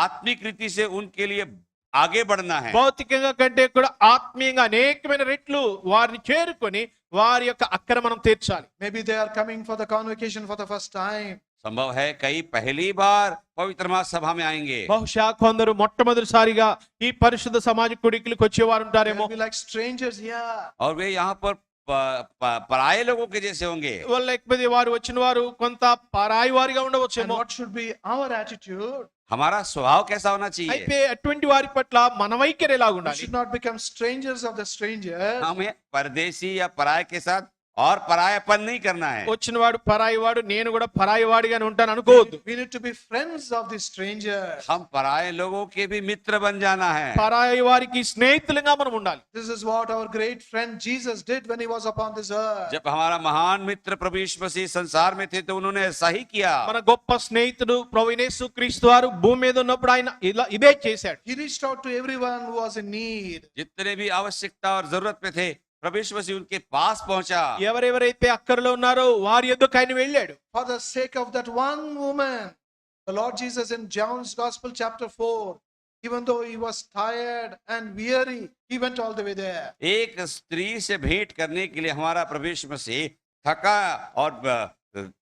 आत्मिक रीति से उनके लिए आगे बढ़ना है. భౌతికంగా కంటే కూడా ఆత్మీయంగా అనేకమైన రెట్లు వారిని చేరుకొని వారి యొక్క అక్కర మనం తీర్చాలి. Maybe they are coming for the convocation for the first time. संभव है कई पहली बार पवित्र महासभा में आएंगे, బహుశా కొందరు మొట్టమొదటిసారిగా ఈ పరిశుద్ధ సమాజ కుడికిలకు వచ్చేవారు They ఉంటారేమో. will be like strangers here. और वे यहाँ पर पराये लोगों के जैसे होंगे. వాళ్ళు లేకపోతే వారు వచ్చిన వారు కొంత పరాయి వారిగా And ఉండవచ్చేమో. what should be our attitude? हमारा स्वभाव कैसा होना चाहिए? అయితే అటువంటి వారి పట్ల మన వైఖరి ఎలా We ఉండాలి? should not become strangers of the strangers. हमें परदेशी या पराये के साथ और परायापन नहीं करना है. వచ్చిన వాడు పరాయి వాడు, నేను కూడా పరాయి వాడిగానే ఉంటాను అనుకోవద్దు. We need to be friends of the strangers. हम पराये लोगों के भी मित्र बन जाना है. పరాయి వారికి స్నేహితులుగా మనం ఉండాలి. This is what our great friend Jesus did when he was upon this earth. जब हमारा महान मित्र प्रभु यीशु मसीह संसार में थे तो उन्होंने ऐसा ही किया. మన గొప్ప స్నేహితుడు ప్రభువైన యేసుక్రీస్తు వారు భూమి మీద ఉన్నప్పుడు ఆయన ఇదే చేశాడు. He reached out to everyone who was in need. जितने भी आवश्यकता और जरूरत में थे प्रभु यीशु मसीह उनके पास पहुंचा. ఎవరెవరైతే అక్కరలో ఉన్నారో వారి యొద్దకు ఆయన వెళ్ళాడు. For the sake of that one woman, the Lord Jesus in John's Gospel chapter 4, even though he was tired and weary, he went all the way there. एक स्त्री से भेंट करने के लिए हमारा प्रभु यीशु मसीह थका और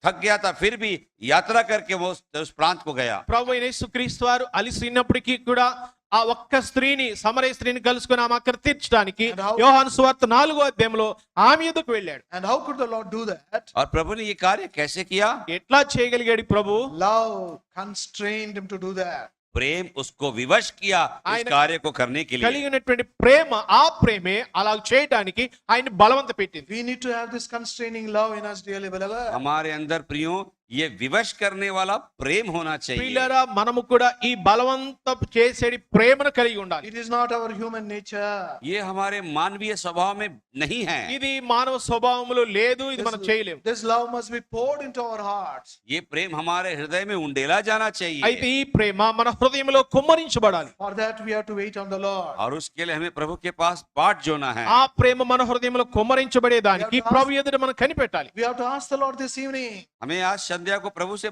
थक गया था, फिर भी यात्रा करके वो उस प्रांत को गया. ప్రభువైన యేసుక్రీస్తు వారు అలిసినప్పటికీ కూడా ఆ ఒక్క స్త్రీని, సమరయ స్త్రీని కలుసుకుని ఆమె అక్కర తీర్చడానికి And how- యోహాను సువార్త 4వ అధ్యాయంలో ఆమె యొద్దకు వెళ్ళాడు. And how could the Lord do that? और प्रभु ने ये कार्य कैसे किया? ఎట్లా చేయగలిగాడు ప్రభు? Love constrained him to do that. प्रेम उसको विवश किया इस ఆయన कार्य को करने के लिए. కలిగినటువంటి ప్రేమ, ఆ ప్రేమే అలా చేయడానికి ఆయన బలవంత పెట్టింది. We need to have this constraining love in us, dearly beloved. हमारे अंदर प्रियो ये विवश करने वाला प्रेम होना चाहिए. ప్రియులారా, మనము కూడా ఈ బలవంతపు చేసేది ప్రేమను కలిగి ఉండాలి. It is not our human nature. ये हमारे मानवीय स्वभाव में नहीं है. ఇది మానవ స్వభావములో లేదు, ఇది మనం చేయలేము. This love must be poured into our hearts. ये प्रेम हमारे हृदय में उंडेला जाना అయితే चाहिए. ఈ ప్రేమ మన హృదయంలో కుమ్మరించబడాలి. For that we have to wait on the Lord. और उसके लिए हमें प्रभु के पास बाट जोना है. ఆ ప్రేమ మన హృదయంలో కుమ్మరించబడేదానికి ప్రభు ఎదుట మనం కనిపెట్టాలి. We have to ask the Lord this evening, हमें आज संध्या को प्रभु से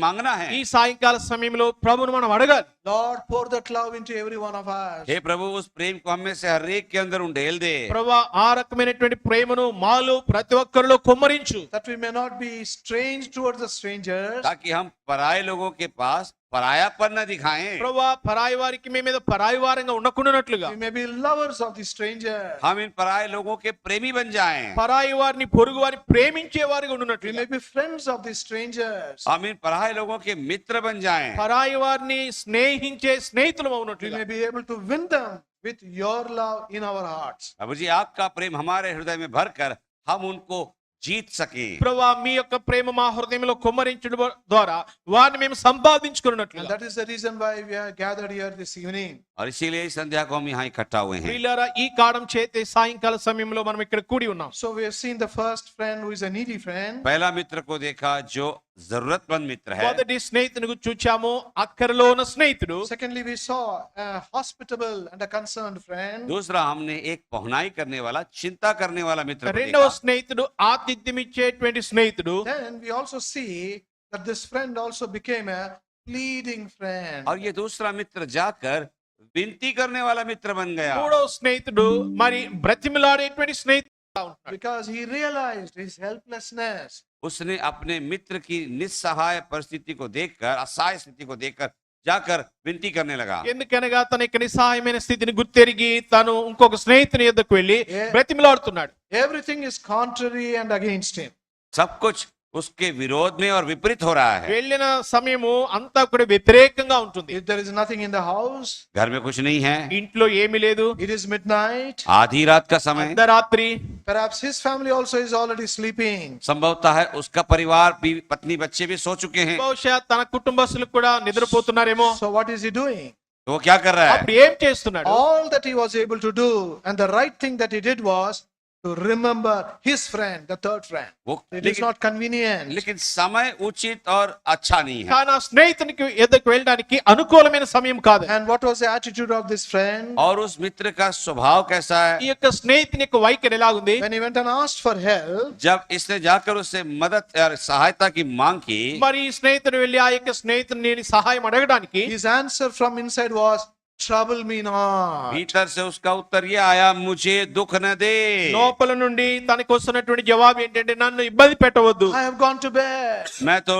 मांगना है. ఈ సాయంకాల సమయంలో ప్రభువును మనం అడగాలి. Lord, pour that love into every one of us. हे प्रभु उस प्रेम को हमें से हर एक के अंदर उंडेल दे. ప్రభువా, ఆ రకమైనటువంటి ప్రేమను మాలో ప్రతి ఒక్కరిలో కుమ్మరించు. That we may not be strange towards the strangers. ताकि हम पराये लोगों के पास परायापन न दिखाएं. ప్రభువా, పరాయి వారికి మీ మీద పరాయి వారంగా ఉండకుండానట్లుగా We may be lovers of the stranger. हम इन पराये लोगों के प्रेमी बन जाएं. పరాయి వారిని, పొరుగు వారిని ప్రేమించే వారిగా We ఉండునట్లుగా, may be friends of the strangers. हम इन पराये लोगों के मित्र बन जाएं. పరాయి వారిని స్నేహించే స్నేహితులు We అవునట్లుగా, may be able to win them with your love in our hearts. प्रभु जी आपका प्रेम हमारे हृदय में भरकर हम उनको जीत सकें. ప్రభువా, మీ యొక్క ప్రేమ మా హృదయంలో కుమ్మరించడం ద్వారా వారిని మేము సంపాదించుకున్నట్లుగా. And that is the reason why we are gathered here this evening. और इसीलिए इस संध्या को हम यहाँ इकट्ठा हुए हैं. ప్రియులారా, ఈ కాడం చేతే సాయంకాల సమయంలో మనం ఇక్కడ కూడి ఉన్నాం. So we have seen the first friend who is a needy friend. पहला मित्र को देखा जो जरूरतमंद मित्र है. మొదటి స్నేహితుని గురించి చూచాము, అక్కరలో ఉన్న స్నేహితుడు. Secondly, we saw a hospitable and a concerned friend. दूसरा हमने एक पहुनाई करने वाला, चिंता करने वाला मित्र को రెండవ देखा. స్నేహితుడు ఆతిథ్యం ఇచ్చేటువంటి స్నేహితుడు. Then we also see that this friend also became a pleading friend. और ये दूसरा मित्र जाकर विनती करने वाला मित्र बन गया. మూడవ స్నేహితుడు మరి బ్రతిమిలాడేటువంటి స్నేహితుడు ఉంటాడు. Because he realized his helplessness. उसने अपने मित्र की निस्सहाय परिस्थिति को देखकर, असहाय स्थिति को देखकर जाकर विनती करने लगा. ఎందుకనగా తన యొక్క నిస్సహాయమైన స్థితిని గుర్తెరిగి తను ఇంకొక స్నేహితుని యొద్దకు వెళ్ళి బ్రతిమిలాడుతున్నాడు. Everything is contrary and against him. सब कुछ उसके विरोध में और विपरीत हो रहा है. వెళ్ళిన సమయము అంతా కూడా వ్యతిరేకంగా ఉంటుంది. If there is nothing in the house, घर में कुछ नहीं है, ఇంట్లో ఏమీ లేదు, it is midnight. आधी रात का समय, అర్ధరాత్రి, Perhaps his family also is already sleeping. संभवतः है उसका परिवार भी, पत्नी बच्चे भी सो चुके हैं. బహుశా తన కుటుంబస్తులు కూడా నిద్రపోతున్నారేమో. So what is he doing? तो वो क्या कर रहा है? అప్పుడు ఏం చేస్తున్నాడు? All that he was able to do and the right thing that he did was to remember his friend, the third friend. वो It is लेकिन not convenient. लेकिन समय उचित और अच्छा नहीं है। కానీ ఆ స్నేహితునికి ఎద్దకు వెళ్ళడానికి అనుకూలమైన సమయం కాదు. And what was the attitude of this friend? और उस मित्र का स्वभाव कैसा ఈ है? యొక్క స్నేహితుని యొక్క వైఖరి ఎలాగుంది? When he went and asked for help, जब इसने जाकर उससे मदद और सहायता की मांग की, మరి ఈ స్నేహితుడు వెళ్ళి ఆ యొక్క స్నేహితుని సహాయం అడగడానికి his answer from inside was, trouble me not. भीतर से उसका उत्तर ये आया, मुझे दुख न दे। లోపల నుండి తనకు వస్తున్నటువంటి జవాబు ఏంటంటే నన్ను ఇబ్బంది పెట్టవద్దు. I have gone to bed. मैं तो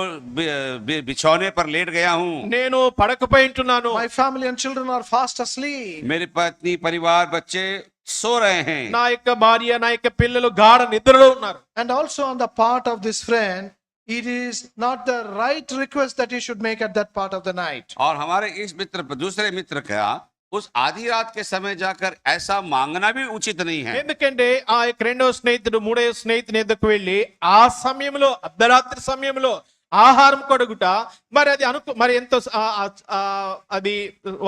बिछौने पर लेट गया हूँ, నేను పడకపై ఉంటున్నాను. My family and children are fast asleep. मेरी पत्नी परिवार बच्चे सो रहे हैं। నా యొక్క భార్య నా యొక్క పిల్లలు గాఢ నిద్రలో ఉన్నారు. And also on the part of this friend, it is not the right request that he should make at that part of the night. और हमारे इस मित्र दूसरे मित्र का उस आधी रात के समय जाकर ऐसा मांगना भी उचित नहीं है। ఎందుకంటే ఆ యొక్క రెండవ స్నేహితుడు మూడవ స్నేహితుని ఎద్దకు వెళ్ళి ఆ సమయంలో అర్ధరాత్రి సమయంలో ఆహారం కొడుగుట మరి అది మరి ఎంతో అది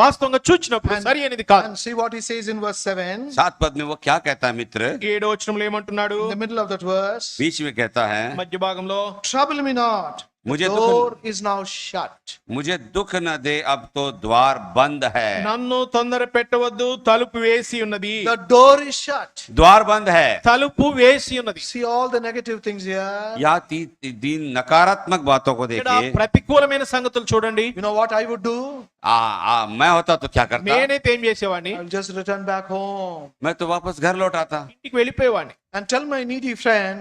వాస్తవంగా చూచినప్పుడు సరి అనేది కాదు. And see what he says in verse 7. 7 पद में वो क्या कहता है मित्र? 7వ వచనంలో ఏమంటున్నాడు? In the middle of that verse, बीच में कहता है, మధ్య భాగంలో trouble me not. The मुझे door is now shut. मुझे दुख न दे, अब तो द्वार बंद है। నన్ను తొందర పెట్టవద్దు, తలుపు వేసి ఉన్నది. The door is shut. द्वार बंद है। తలుపు వేసి ఉన్నది. See all the negative things here. या तीन नकारात्मक बातों को ఇక్కడ देखिए। ప్రతికూలమైన సంగతులు చూడండి. You know what I would do? मैं होता तो क्या करता? నేనైతే ఏం చేసేవాడిని? I'll just return back home मैं तो वापस घर लौट आता ఇంటికి వెళ్ళిపోయేవాడిని. and tell my needy friend,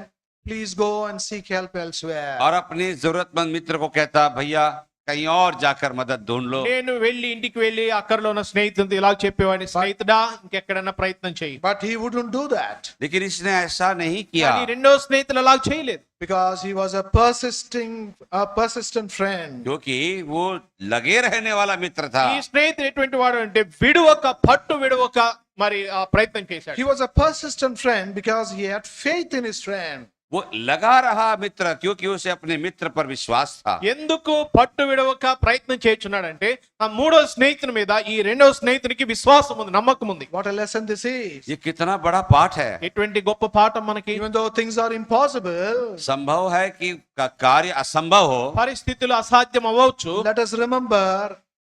please go and seek help elsewhere. और अपने जरूरतमंद मित्र को कहता, भैया कहीं और जाकर मदद ढूंढ लो। నేను వెళ్ళి ఇంటికి వెళ్ళి అక్కడలో ఉన్న స్నేహితుడితో ఇలా చెప్పేవాడిని, స్నేహితుడా ఇంకెక్కడన్నా ప్రయత్నం చేయి. But he wouldn't do that लेकिन इसने ऐसा नहीं किया, కానీ రెండో స్నేహితులు అలా చేయలేదు. because he was a persistent friend. क्योंकि वो लगे रहने वाला मित्र था। ఈ స్నేహితుడు ఎటువంటి వాడు అంటే విడువక పట్టు విడువక మరి ఆ ప్రయత్నం చేశాడు. He was a persistent friend because he had faith in his friend. वो लगा रहा मित्र क्योंकि उसे अपने मित्र पर विश्वास था। ఎందుకు పట్టు విడవక ప్రయత్నం చేస్తున్నాడంటే ఆ మూడో స్నేహితుని మీద ఈ రెండో స్నేహితునికి విశ్వాసం ఉంది, నమ్మకం ఉంది. What a lesson this is. ये कितना बड़ा पाठ है। ఎటువంటి గొప్ప పాఠం మనకి. Even though things are impossible, संभव है कि कार्य असंभव हो, పరిస్థితులు అసాధ్యం అవ్వచ్చు. let us remember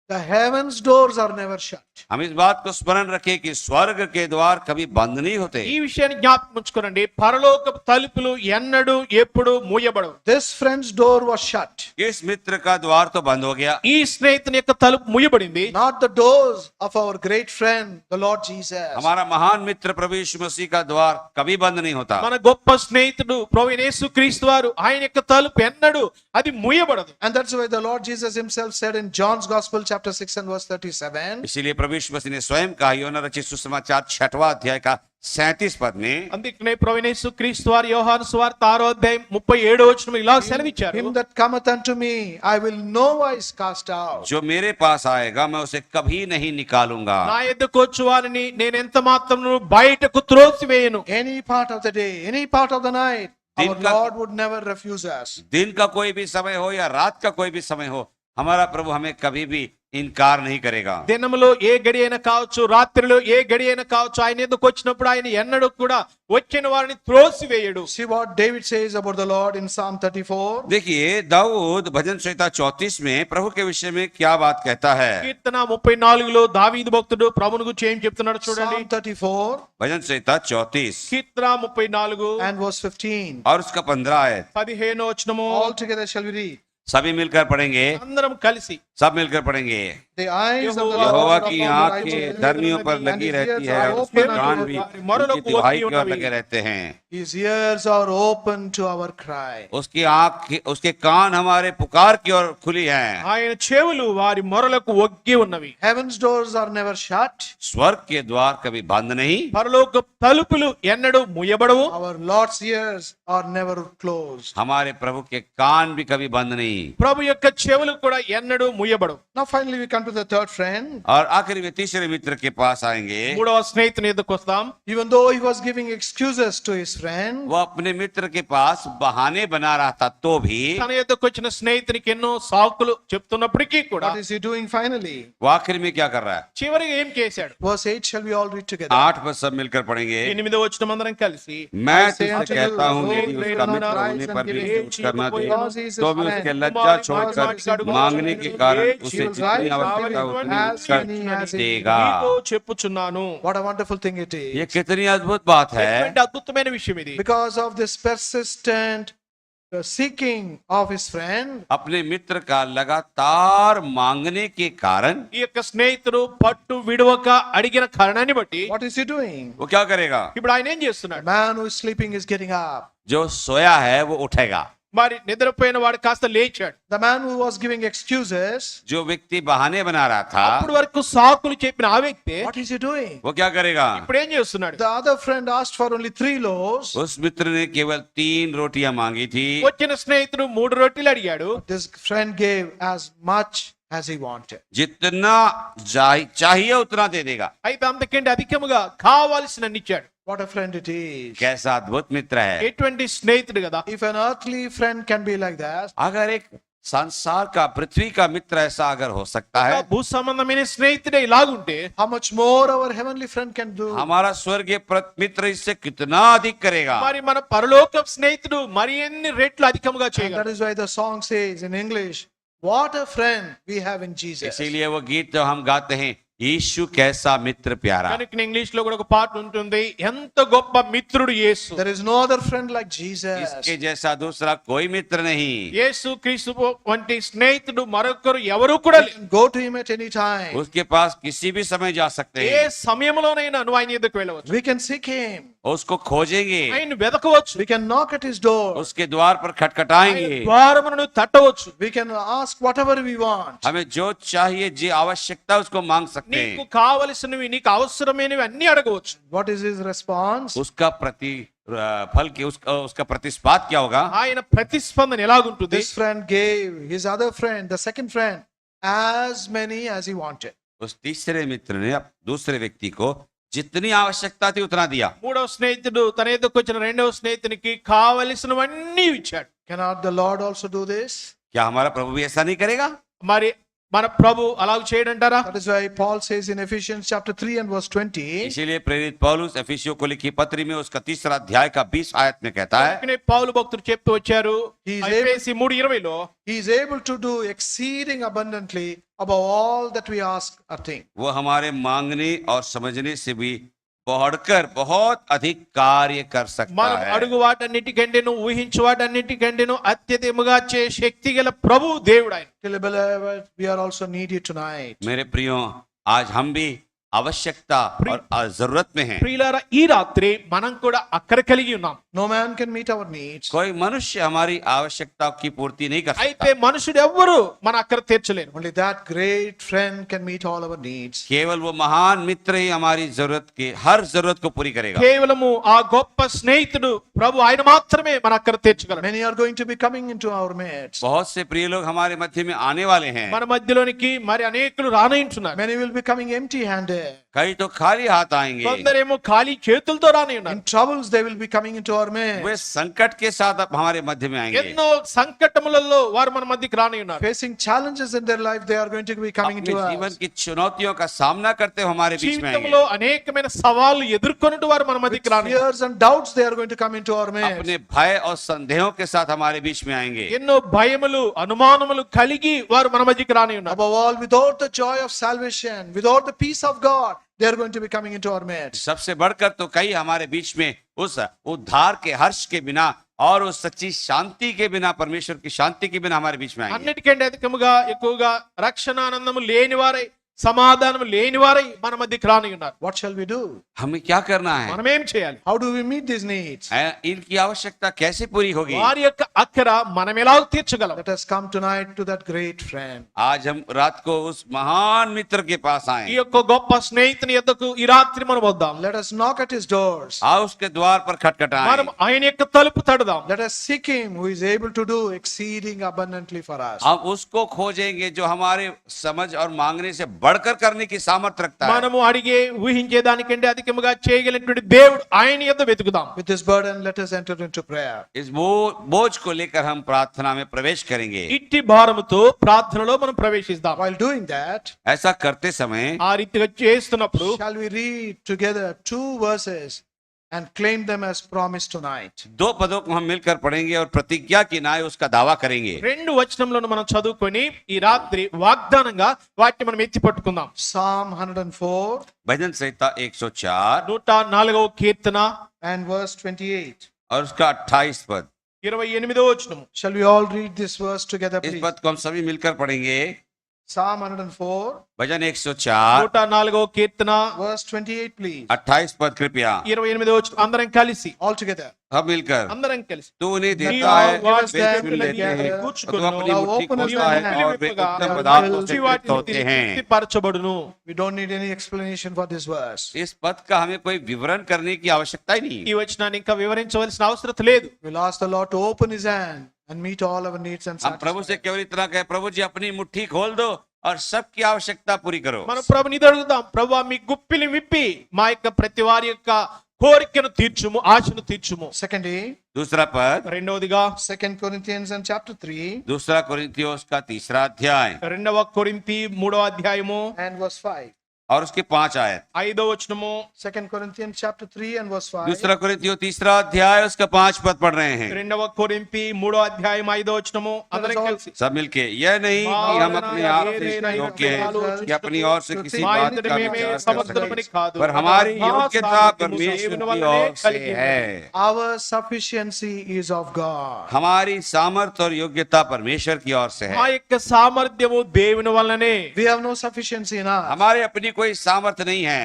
the heavens doors are never shut. हम इस बात को स्मरण रखें कि स्वर्ग के द्वार कभी बंद नहीं होते। ఈ విషయాన్ని జ్ఞాపకం ఉంచుకోనండి, పరలోక తలుపులు ఎన్నడూ ఎప్పుడు మూయబడవు. This friend's door was shut. इस मित्र का द्वार तो बंद हो गया, ఈ స్నేహితుని యొక్క తలుపు మూయబడింది. Not the doors of our great friend, the Lord Jesus. हमारा महान मित्र प्रभु यीशु मसीह का द्वार कभी बंद नहीं होता। మన గొప్ప స్నేహితుడు ప్రభువైన యేసుక్రీస్తు వారు ఆయన యొక్క తలుపు ఎన్నడూ అది మూయబడదు. And that's why the Lord Jesus himself said in John's Gospel chapter 6 and verse 37. इसीलिए प्रभु यीशु मसीह ने स्वयं कहा योना रचित सुसमाचार 6वां अध्याय का 37 पद में, అందుకనే ప్రభువైన యేసుక్రీస్తు వారు యోహాను సువార్త 6వ అధ్యాయం 37వ వచనంలో ఇలా సెలవిచ్చారు. Him that cometh unto me, I will no wise cast out. जो मेरे पास आएगा मैं उसे कभी नहीं निकालूंगा। నా యొద్దకు వచ్చు వారిని నేను ఎంత మాత్రము బయటకు త్రోసివేయను. Any part of the day, any part of the night, our दिन का- Lord would never refuse us. दिन का कोई भी समय हो या रात का कोई भी समय हो, हमारा प्रभु हमें कभी भी इनकार नहीं करेगा। దినములో ఏ గడి అయినా కావచ్చు, రాత్రిలో ఏ గడి అయినా కావచ్చు, ఆయన ఎందుకు వచ్చినప్పుడు ఆయన ఎన్నడూ కూడా వచ్చిన వారిని త్రోసివేయడు. See what David says about the Lord in Psalm 34. देखिए दाऊद भजन संहिता 34 में प्रभु के विषय में क्या बात कहता है। కీర్తన 34లో దావీదు భక్తుడు ప్రభువును గురించి ఏం చెప్తున్నాడు చూడండి. Psalm 34 bhajan Samhita 34 Keerthana 34 and verse 15. और उसका 15 आयत 15వ వచనము. All together shall we read. सभी मिलकर पढ़ेंगे, అందరం కలిసి. सब मिलकर पढ़ेंगे। The eyes of the Jehovah Lord Jehovah are की upon the आंखें righteous, धर्मियों पर and लगी his रहती ears है are और उसके open कान unto भी our- उनकी तिहाई की ओर लगे रहते हैं। His ears are open to our cry. उसके कान हमारे पुकार की ओर खुली हैं। ఆయన చెవులు వారి మొరలకు ఒగ్గి ఉన్నవి. Heaven's doors are never shut. स्वर्ग के द्वार कभी बंद नहीं, పరలోక తలుపులు ఎన్నడూ మూయబడవు. Our Lord's ears are never closed. हमारे प्रभु के कान भी कभी बंद नहीं। ప్రభు యొక్క చెవులు కూడా ఎన్నడూ ముయ్యబడు. Now finally we come to the third friend. और आखिर में तीसरे मित्र के पास आएंगे. మూడవ స్నేహితుని ఎదుకు వస్తాం. Even though he was giving excuses to his friend, वो अपने मित्र के पास बहाने बना रहा था तो भी తన ఎదుకు వచ్చిన స్నేహితునికి ఎన్నో సాకులు చెప్తున్నప్పటికీ కూడా what is he doing finally? वो आखिर में क्या कर रहा है? చివరిగా ఏం చేశాడు? Verse 8 shall we all read together. 8 पर सब मिलकर पढ़ेंगे. 8వ వచనం అందరం కలిసి, मैं I say तुझसे unto कहता you, हूँ no कि greater उसका man मित्र rise होने and पर give भी him कुछ करना दे, because he is his तो भी friend. उसके लज्जा छोड़कर Because मांगने के कारण he उसे will जितनी rise आवश्यकता and उतनी as many as कर he देगा. నీతో చెప్పుచున్నాను. What a wonderful thing it is. ये कितनी अद्भुत बात है. ఎటువంటి అద్భుతమైన విషయం ఇది. Because of this persistent seeking of his friend, अपने मित्र का लगातार मांगने के कारण ఈ యొక్క స్నేహితుడు పట్టు విడవక అడిగిన కారణాన్ని బట్టి what is he doing? वो क्या करेगा? ఇప్పుడు ఆయన ఏం The చేస్తున్నాడు? man who is sleeping is getting up. जो सोया है वो उठेगा. మరి నిద్రపోయిన వాడు కాస్త లేచాడు. The man who was giving excuses, जो व्यक्ति बहाने बना रहा था అప్పుడు వరకు సాకులు చెప్పిన ఆ వ్యక్తి what is he doing? वो क्या करेगा? ఇప్పుడు ఏం చేస్తున్నాడు? The other friend asked for only 3 loaves. उस मित्र ने केवल 3 रोटियां मांगी थी. వచ్చిన స్నేహితుడు 3 రొట్టెలు అడిగాడు. This friend gave as much as he wanted. जितना चाहिए उतना दे देगा. అయితే అంతకంటే అధికముగా కావాల్సినన్ని ఇచ్చాడు. What a friend it is. कैसा अद्भुत मित्र है. ఎటువంటి స్నేహితుడు కదా. If an earthly friend can be like that, अगर एक संसार का पृथ्वी का मित्र ऐसा अगर हो सकता है, భూ సంబంధమైన స్నేహితుడే ఇలాగుంటే how much more our heavenly friend can do. हमारा स्वर्गीय मित्र इससे कितना अधिक करेगा. మరి మన పరలోక స్నేహితుడు మరి ఎన్ని రెట్లు అధికముగా And that చేయగలడు. is why the song says in English, what a friend we have in Jesus. इसीलिए वो गीत जो हम गाते हैं, यीशु कैसा मित्र प्यारा. కనుక ఇంగ్లీష్ లో కూడా ఒక పాట ఉంటుంది, ఎంత గొప్ప మిత్రుడు యేసు. There is no other friend like Jesus. इसके जैसा दूसरा कोई मित्र नहीं. యేసు క్రీస్తు వంటి స్నేహితుడు మరొకరు ఎవరు కూడా You లేరు. can go to him at any time. उसके पास किसी भी समय जा सकते ఏ हैं. సమయంలోనైనా నువ్వు ఆయన ఎదుకు వెళ్ళవచ్చు. We can seek him. उसको खोजेंगे, ఆయన వెతకవచ్చు. We can knock at his door. उसके द्वार पर खटखटाएंगे. ఆయన ద్వారమును తట్టవచ్చు. We can ask whatever we want. हमें जो चाहिए, जो आवश्यकता उसको मांग सकते నీకు हैं. కావలసినవి, నీకు అవసరమైనవి అన్ని అడగవచ్చు. What is his response? उसका फल के उसका प्रतिस्पाद क्या होगा? ఆయన ప్రతిస్పందన ఎలాగుంటుంది? This friend gave his other friend, the second friend, as many as he wanted. उस तीसरे मित्र ने दूसरे व्यक्ति को जितनी आवश्यकता थी उतना दिया. మూడవ స్నేహితుడు తన ఎదుకు వచ్చిన రెండవ స్నేహితునికి కావలసినవన్నీ ఇచ్చాడు. Cannot the Lord also do this? क्या हमारा प्रभु भी ऐसा नहीं करेगा? మరి మన ప్రభు అలాగ చేయడంటారా? That is why Paul says in Ephesians chapter 3 and verse 20, इसीलिए प्रेरित पौलुस एफिसियों को लिखी पत्री में उसका 3 अध्याय का 20 आयत में कहता है, అందుకనే పౌలు భక్తుడు చెప్తూ వచ్చారు, He is ఎఫెసీ 3:20లో he is able to do exceeding abundantly above all that we ask or think. वो हमारे मांगने और समझने से भी बढ़कर बहुत अधिक कार्य कर सकता మనం है. అడుగు వాటన్నిటికంటేను ఊహించు వాటన్నిటికంటేను అత్యధికముగా చే శక్తి గల ప్రభు దేవుడు ఆయన. Till beloved, we are also needy tonight. मेरे प्रियो, आज हम भी आवश्यकता और जरूरत में हैं. ప్రియులారా, ఈ రాత్రి మనం కూడా అక్కర కలిగి ఉన్నాం. No man can meet our needs. कोई मनुष्य हमारी आवश्यकताओं की पूर्ति नहीं कर అయితే सकता. మనుషుడు ఎవ్వరు మన అక్కర తీర్చలేరు. Only that great friend can meet all our needs. केवल वो महान मित्र ही हमारी जरूरत की हर जरूरत को पूरी करेगा. కేవలము ఆ గొప్ప స్నేహితుడు ప్రభు ఆయన మాత్రమే మన అక్కర తీర్చగలడు. Many are going to be coming into our midst. बहुत से प्रिय लोग हमारे मध्य में आने वाले हैं. మన మధ్యలోనికి మరి అనేకులు రానయింటున్నారు. Many will be coming empty handed. कई तो खाली हाथ आएंगे. కొందరేమో ఖాళీ చేతులతో రానయున్నారు. In troubles, they will be coming into our way midst. संकट के साथ अब हमारे मध्य में आएंगे. ఎన్నో సంకటములలో వారు మన మధ్యకి రానయున్నారు. Facing challenges in their life, they are going to be coming अपने into जीवन us. की चुनौतियों का सामना करते हुए हमारे बीच में జీవితంలో आएंगे. అనేకమైన సవాళ్లు ఎదుర్కొన్నట్టు వారు మన మధ్యకి With రానయున్నారు. fears and doubts, they are going to come into our midst. अपने भय और संदेहों के साथ हमारे बीच में आएंगे. ఎన్నో భయములు అనుమానములు కలిగి వారు మన మధ్యకి రానయున్నారు. Above all, without the joy of salvation, without the peace of God, they are going to be coming into our midst. सबसे बढ़कर तो कई हमारे बीच में उस उद्धार के हर्ष के बिना और उस सच्ची शांति के बिना, परमेश्वर की शांति के बिना हमारे बीच में आएंगे. అన్నిటికంటే అధికముగా ఎక్కువగా రక్షణ ఆనందము లేని వారై సమాధానం లేని వారై మన మధ్యకి రాని ఉన్నారు. What shall we do? हमें क्या करना है? మనం ఏం చేయాలి? How do we meet these needs? इनकी आवश्यकता कैसे पूरी होगी? వారి యొక్క అక్కర మనం ఎలా తీర్చగలం? Let us come tonight to that great friend. आज हम रात को उस महान मित्र के पास ఈ आए. యొక్క గొప్ప స్నేహితుని యొద్దకు ఈ రాత్రి మనం వద్దాం. Let us knock at his doors. आओ उसके द्वार पर खटखटाएं. మనం ఆయన యొక్క తలుపు తడదాం. Let us seek him who is able to do exceeding abundantly for us. हम उसको खोजेंगे जो हमारे समझ और मांगने से बढ़कर करने की सामर्थ्य रखता है. మనము అడిగే ఊహించే దానికంటే అధికముగా చేయగలిగినటువంటి దేవుడు ఆయన యొద్ద వెతుకుదాం. With this burden, let us enter into prayer. इस बोझ को लेकर हम प्रार्थना में प्रवेश करेंगे. ఇట్టి భారముతో ప్రార్థనలో మనం ప్రవేశిస్తాం. While doing that, ऐसा करते समय ఆ రీతిగా చేస్తున్నప్పుడు shall we read together 2 verses and claim them as promised tonight? 2 पदों को हम मिलकर पढ़ेंगे और प्रतिज्ञा की नाय उसका दावा करेंगे. 2 వచనంలోను మనం చదువుకొని ఈ రాత్రి వాగ్దానంగా వాటిని మనం ఎత్తి పట్టుకుందాం. Psalm 104 bhajan Samhita 104 104వ Keerthana and verse 28. और उसका 28 पद. 28వ వచనము. Shall we all read this verse together, इस please? पद को हम सभी मिलकर पढ़ेंगे. Psalm 104, bhajan 104 104వ Keerthana verse 28, please. 28 पद कृपया 28వ వచనం అందరం కలిసి All together. सब मिलकर. అందరం కలిసి तू उन्हें देता నీవు है, వాటి वे them चुन लेते हैं. together. तू अपनी Thou मुट्ठी openest खोलता thy है hand. और वे విప్పుగా उत्तम Thou पदार्थों willst से see तृप्त होते हैं. తృప్తిపరచబడును. We don't need any explanation for this verse. इस पद का हमें कोई विवरण करने की आवश्यकता ही नहीं ఈ है. వచనాన్ని ఇంకా వివరించవలసిన అవసరం లేదు. We'll ask the Lord to open his hand and meet all our needs and हम प्रभु से satisfy. केवल इतना कहे, प्रभु जी अपनी मुट्ठी खोल दो और सबकी आवश्यकता पूरी करो. మనం ప్రభుని ఇది అడుగుదాం, ప్రభువా మీ గుప్పిలి విప్పి మా యొక్క ప్రతి వారి యొక్క కోరికను తీర్చుము, ఆశను తీర్చుము. Secondly, दूसरा पद, రెండవదిగా 2 Corinthians and chapter 3 दूसरा कोरिन्थियोस का 3रा अध्याय 2 కొరింథీ 3వ అధ్యాయము and verse 5. और उसके 5 आयत. 5వ వచనము. 2 Corinthians chapter 3 and verse 5. दूसरा कोरिन्थियों 3रा अध्याय उसका 5 पद पढ़ रहे हैं. 2 కొరింథీ 3వ అధ్యాయం 5వ వచనము అందరం కలిసి. सब मिलके, यह नहीं कि हम अपने आप से योग्य हैं कि अपनी ओर से किसी మా बात ఇంతటి का మేమే विचार कर సమర్థులమని सकें, కాదు, पर हमारी మా योग्यता సామర్థ్యము परमेश्वर దేవుని की వల్లనే ओर से కలిగి है. Our sufficiency is of God. हमारी सामर्थ और योग्यता परमेश्वर की ओर से మా है. యొక్క సామర్థ్యము దేవుని వల్లనే. We have no sufficiency in us. हमारे अपनी कोई सामर्थ नहीं है.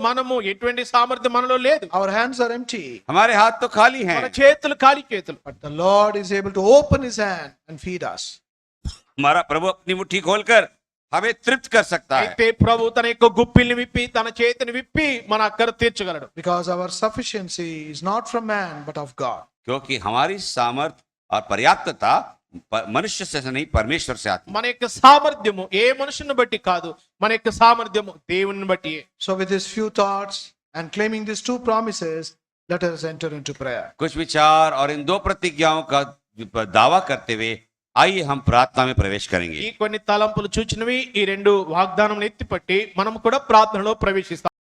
మనము ఎటువంటి సామర్థ్యం మనలో లేదు. Our hands are empty. हमारे हाथ तो खाली हैं. మన చేతులు ఖాళీ చేతులు. But the Lord is able to open his hand and feed us. हमारा प्रभु अपनी मुट्ठी खोलकर हमें तृप्त कर सकता है. అయితే ప్రభు తన యొక్క గుప్పిల్ని విప్పి తన చేతిని విప్పి మన అక్కర తీర్చగలడు. Because our sufficiency is not from man but of God. क्योंकि हमारी सामर्थ और पर्याप्तता मनुष्य से नहीं, परमेश्वर से आती है. మన యొక్క సామర్థ్యము ఏ మనుషుని బట్టి కాదు, మన యొక్క సామర్థ్యము దేవుని బట్టి. So with these few thoughts and claiming these 2 promises, let us enter into prayer. कुछ विचार और इन 2 प्रतिज्ञाओं का दावा करते हुए आइए हम प्रार्थना में प्रवेश करेंगे. ఈ కొన్ని తలంపులు చూచినవి ఈ 2 వాగ్దానం ఎత్తిపట్టి మనం కూడా ప్రార్థనలో ప్రవేశిస్తాం.